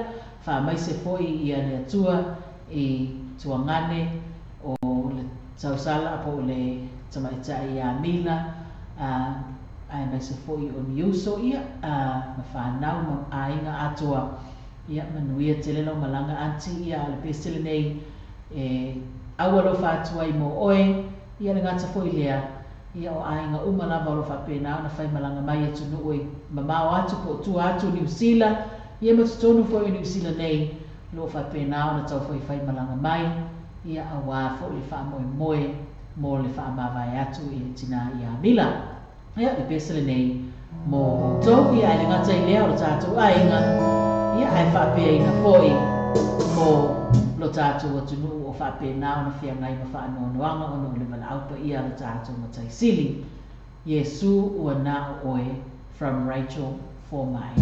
wha mai se foi ia le atua i tuangane o le tausala po le tamaitai i a mila, ai mai se foi o niuso ia, ma whanau ma ainga atua, Ia manuia te lelo malanga anti ia le pesele nei awalo whātua i mo oe, Ia le ngata foi lea, Ia o ainga umalawa lo whapena na whai malanga mai atu nuoi mamao atu po tu atu New Zealand, Ia matutonu foi o New Zealand nei lo whapena na tau foi whai malanga mai, Ia a wā fo le wha moe mo le wha mawai atu i tina i a mila. Ia le pesele nei mo tau ia le ngata i lea o tātou ainga, Ia ai whapea ina foi mo lo tātou atu nuu o whapena o na whia ngai ma wha anoanoanga o no le wala aupa ia lo tātou matai sili. Yesu ua na o oe from Rachel for Mai.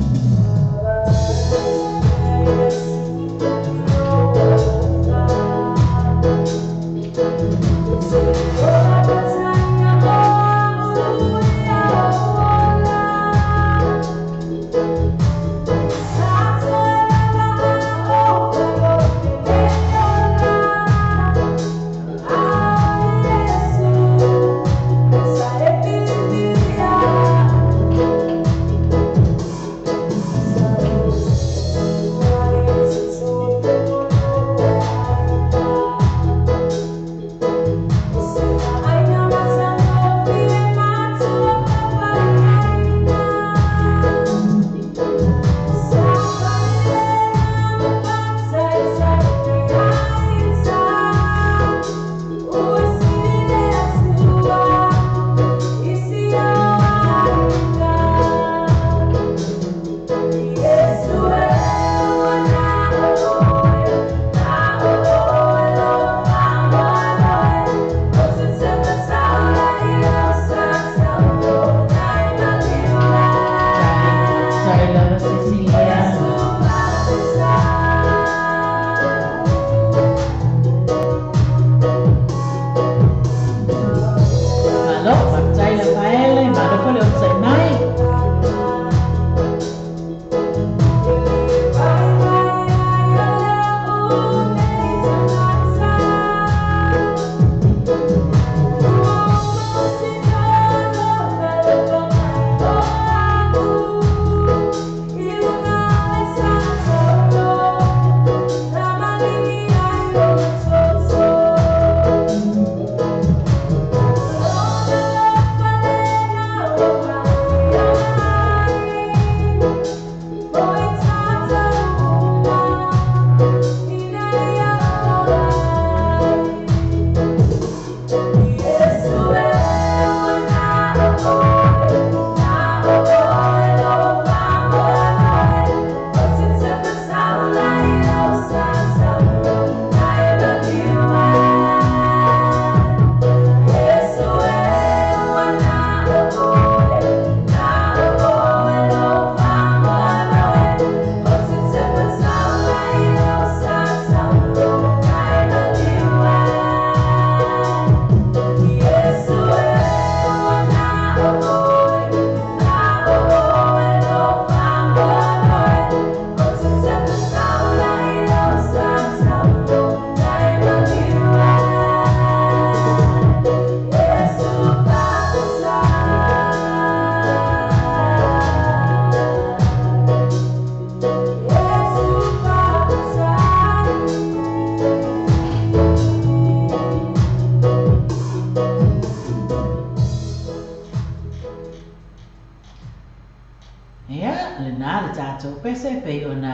tātou pese pei o nā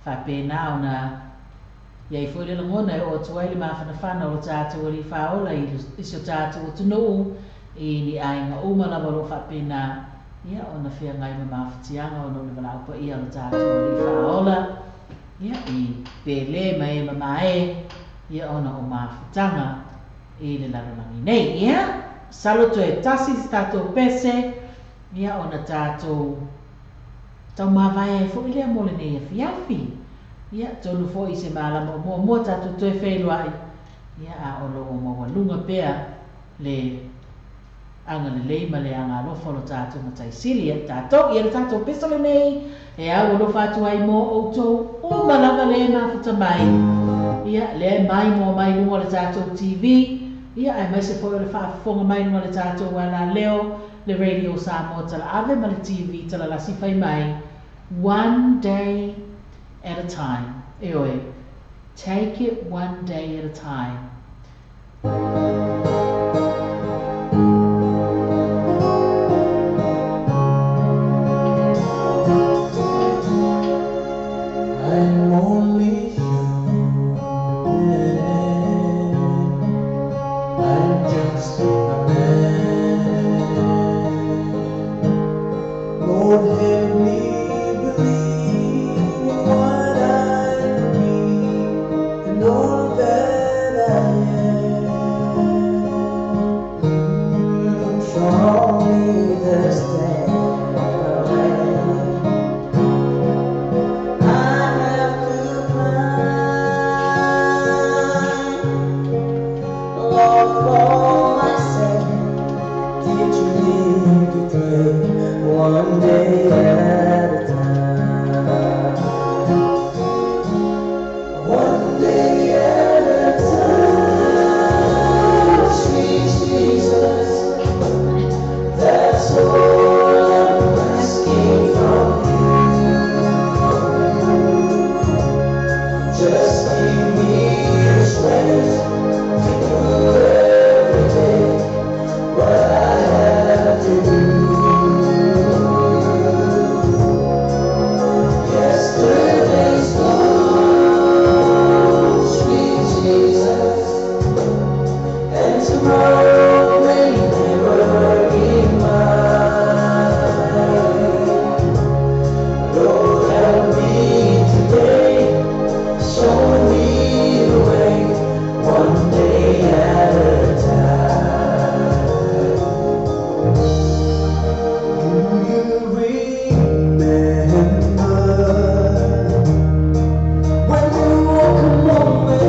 whapena o nā iai fwere langona e o tuai le mawhanawhana o tātou ali whaola i so tātou o tunu i ni ainga umalawa lo whapena ia o na whia ngai ma mawhatianga o no le wala upa ia o tātou ali whaola ia i pele mai mamae ia o na o mawhatanga i le larangi nei ia saloto e tasi tātou pese ia o na tātou tau mawai e fo ilea mole nei e fiafi ia tonu fo i se malama o mua tātou toe whailua ia a o lo o mawalunga pea le anga le leima le anga alofa lo tātou na taisilia tātou ia le tātou pesa le nei e au lo fatu ai mo outou o malanga le mafuta mai ia le mai mo mai lunga le tātou TV ia ai mai se fo le whaafonga mai lunga le tātou wala leo le radio Samoa tala ave ma le TV tala la sifai mai one day at a time e oe take it one day at a time I'm only human. I'm just a man. Lord, help me believe what I believe and all that I am. Show me the stand. One day at a time. One day at a time. Sweet Jesus, that's all I'm asking from you. Just give me the strength to do every day what I have to do. Tomorrow may never be mine. Lord, help me today, show me the way, one day at a time. Do you remember when you walk a moment?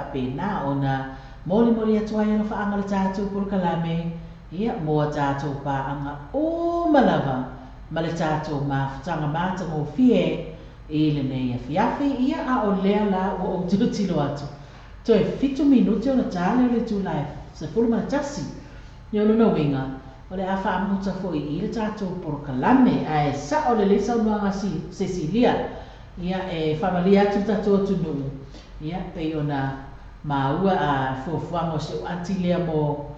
whapena o na moli atua ia no whaanga le tātou Porokalame, ia moa tātou pāanga o malawa, ma le tātou mawhatanga mātanga o fie, e le nei a fiafi, ia a o lea la o o tilo atu. Toi 5 minuti o na tāle o le tūlai, se fulu mana tasi, ni o luna winga, o le a whaamuta fo i le tātou Porokalame, a e sa o le lesa unuanga Cecilia, ia e whamalia atu tātou tunu, ia pei o na maua a fuafuanga o se o antilea mo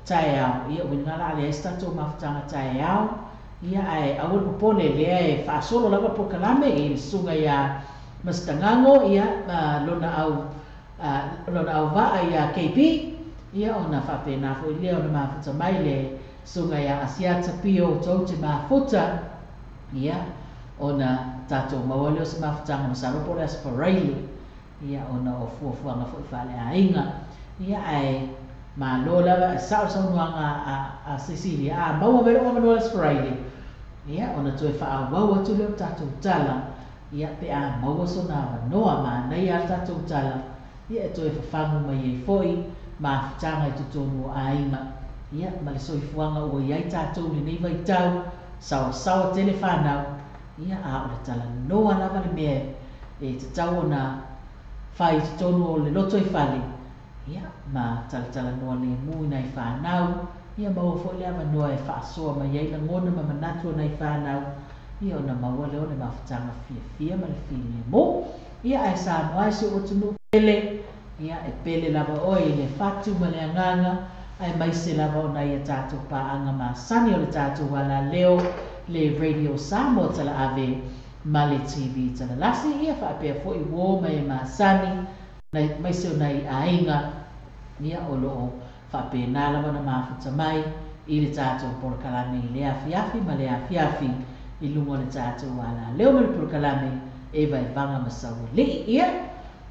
tae au, ia wingala ale esta tātou mawhatanga tae au, ia ai awal popole lea e whaasolo lava Porokalame i le sunga ia Mastangango, ia lona au waa ia KP, ia o na whapena fo i lea o na mawhata mai le sunga ia Asiata Pio tau te mawhuta, ia o na tātou mawale o se mawhatanga ma saropo le Aspareili, ia o na o fuafuanga fo i whale a inga, ia ai ma lo lava e sao nuanga a Cecilia, a maua mero o manuel Aspareili, ia o na toe wha wau atu leo tātou tala, ia pe a maua so na noa ma nei a tātou tala, ia e toe whawhangu mai e foi, ma whatanga i tutonu a inga, ia ma le soifuanga ua iai tātou le nei vai tau, sawa tele whanau, ia a o le tala noa lava le mea, e te tau o na whai tutonu o le loto i whale, ia ma tala noa le mui nei whanau, ia maua fo le ama noa e whaasoa mai ei la ngona ma manatua nei whanau, ia o na maua leo le mawhatanga fia ma le whine mo, ia ai sa moa se o tunu pele, ia e pele lava oi le fatu ma le anganga, ai mai se lava o nei a tātou paanga ma sani o le tātou wala leo, le Radio Samoa tala ave ma le TV tala lasi, ia whaapea fo i wō mai ma sani, mai se o nei a inga, ia o loo whape nālawa na mawhuta mai i le tātou Porokalame i le afiafi ma le afiafi i lungo le tātou wala. Leo me le Porokalame e vai vanga masawa li ia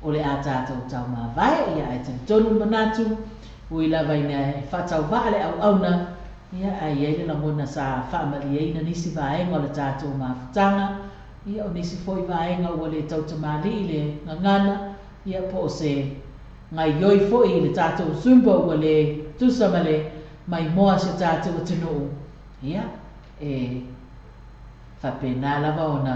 o le a tātou tau maa vai ia e tani tonu manatu ui lava ina e whatau vale au auna ia a iei le ngona sa whaamari eina nisi vaenga o le tātou mawhutanga ia o nisi foi vaenga ua le tautamali i le ngangana ia po se ngai yoi fo i le tātou sumba ua le tusamale mai moa se tātou atinu ia e whapena lava o na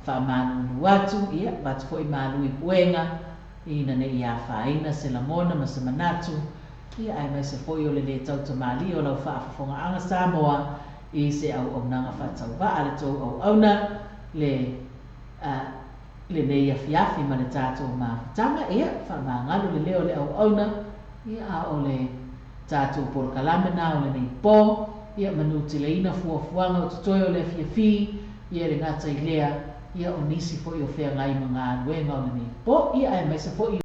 whaamanu atu ia watu fo i malu i puenga i na ne ia whaina se lamona ma se manatu ia ai mai se fo i o le tautamali o lau whaafafonga anga Samoa i se au nanga whatau waa le tau au auna le nei afiafi ma le tātou mawhutanga ia whamangalu le leo le au auna ia a o le tātou Porokalame na o le nei pō ia manuti le ina fuafuanga o tutoi o le afiafi ia le ngata i lea ia o nisi fo i o whea ngai mga anuenga o le nei pō ia ai mai se fo i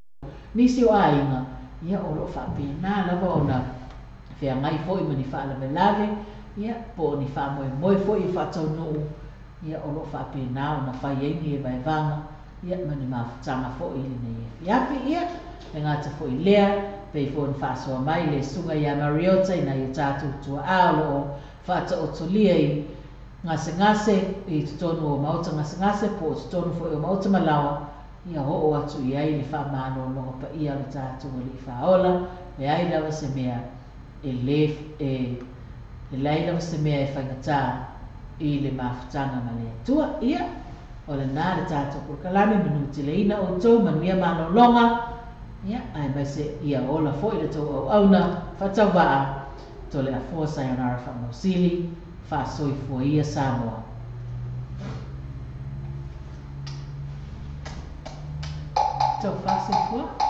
nisi o ainga ia o lo whapena lava o na whea ngai fo i mani whaalame lave ia po ni whamoe fo i whatau nuu ia o lo whapena o na whaiengi e vai vanga ia mani mawhutanga fo i le nei iafi ia e ngata fo i lea pei fo ni whaasoa mai le sunga ia Mariota ina i tātou tua aolo o whata o tolia i ngase i tutonu o mauta ngase po tutonu fo i o mauta malawa ia ho o atu i ai le whamano o longa pa ia le tātou o li whaola le ai lawa se mea e lai lawa se mea e whaingatā i le mawhutanga ma le atua ia o le nā le tātou Porokalame minuti le ina o tau manuia malolonga ia ai mai se ia ola fo i le tau au auna whatau waa to le afua sayonara whamausili whasoifua ia Samoa. Tau whasoifua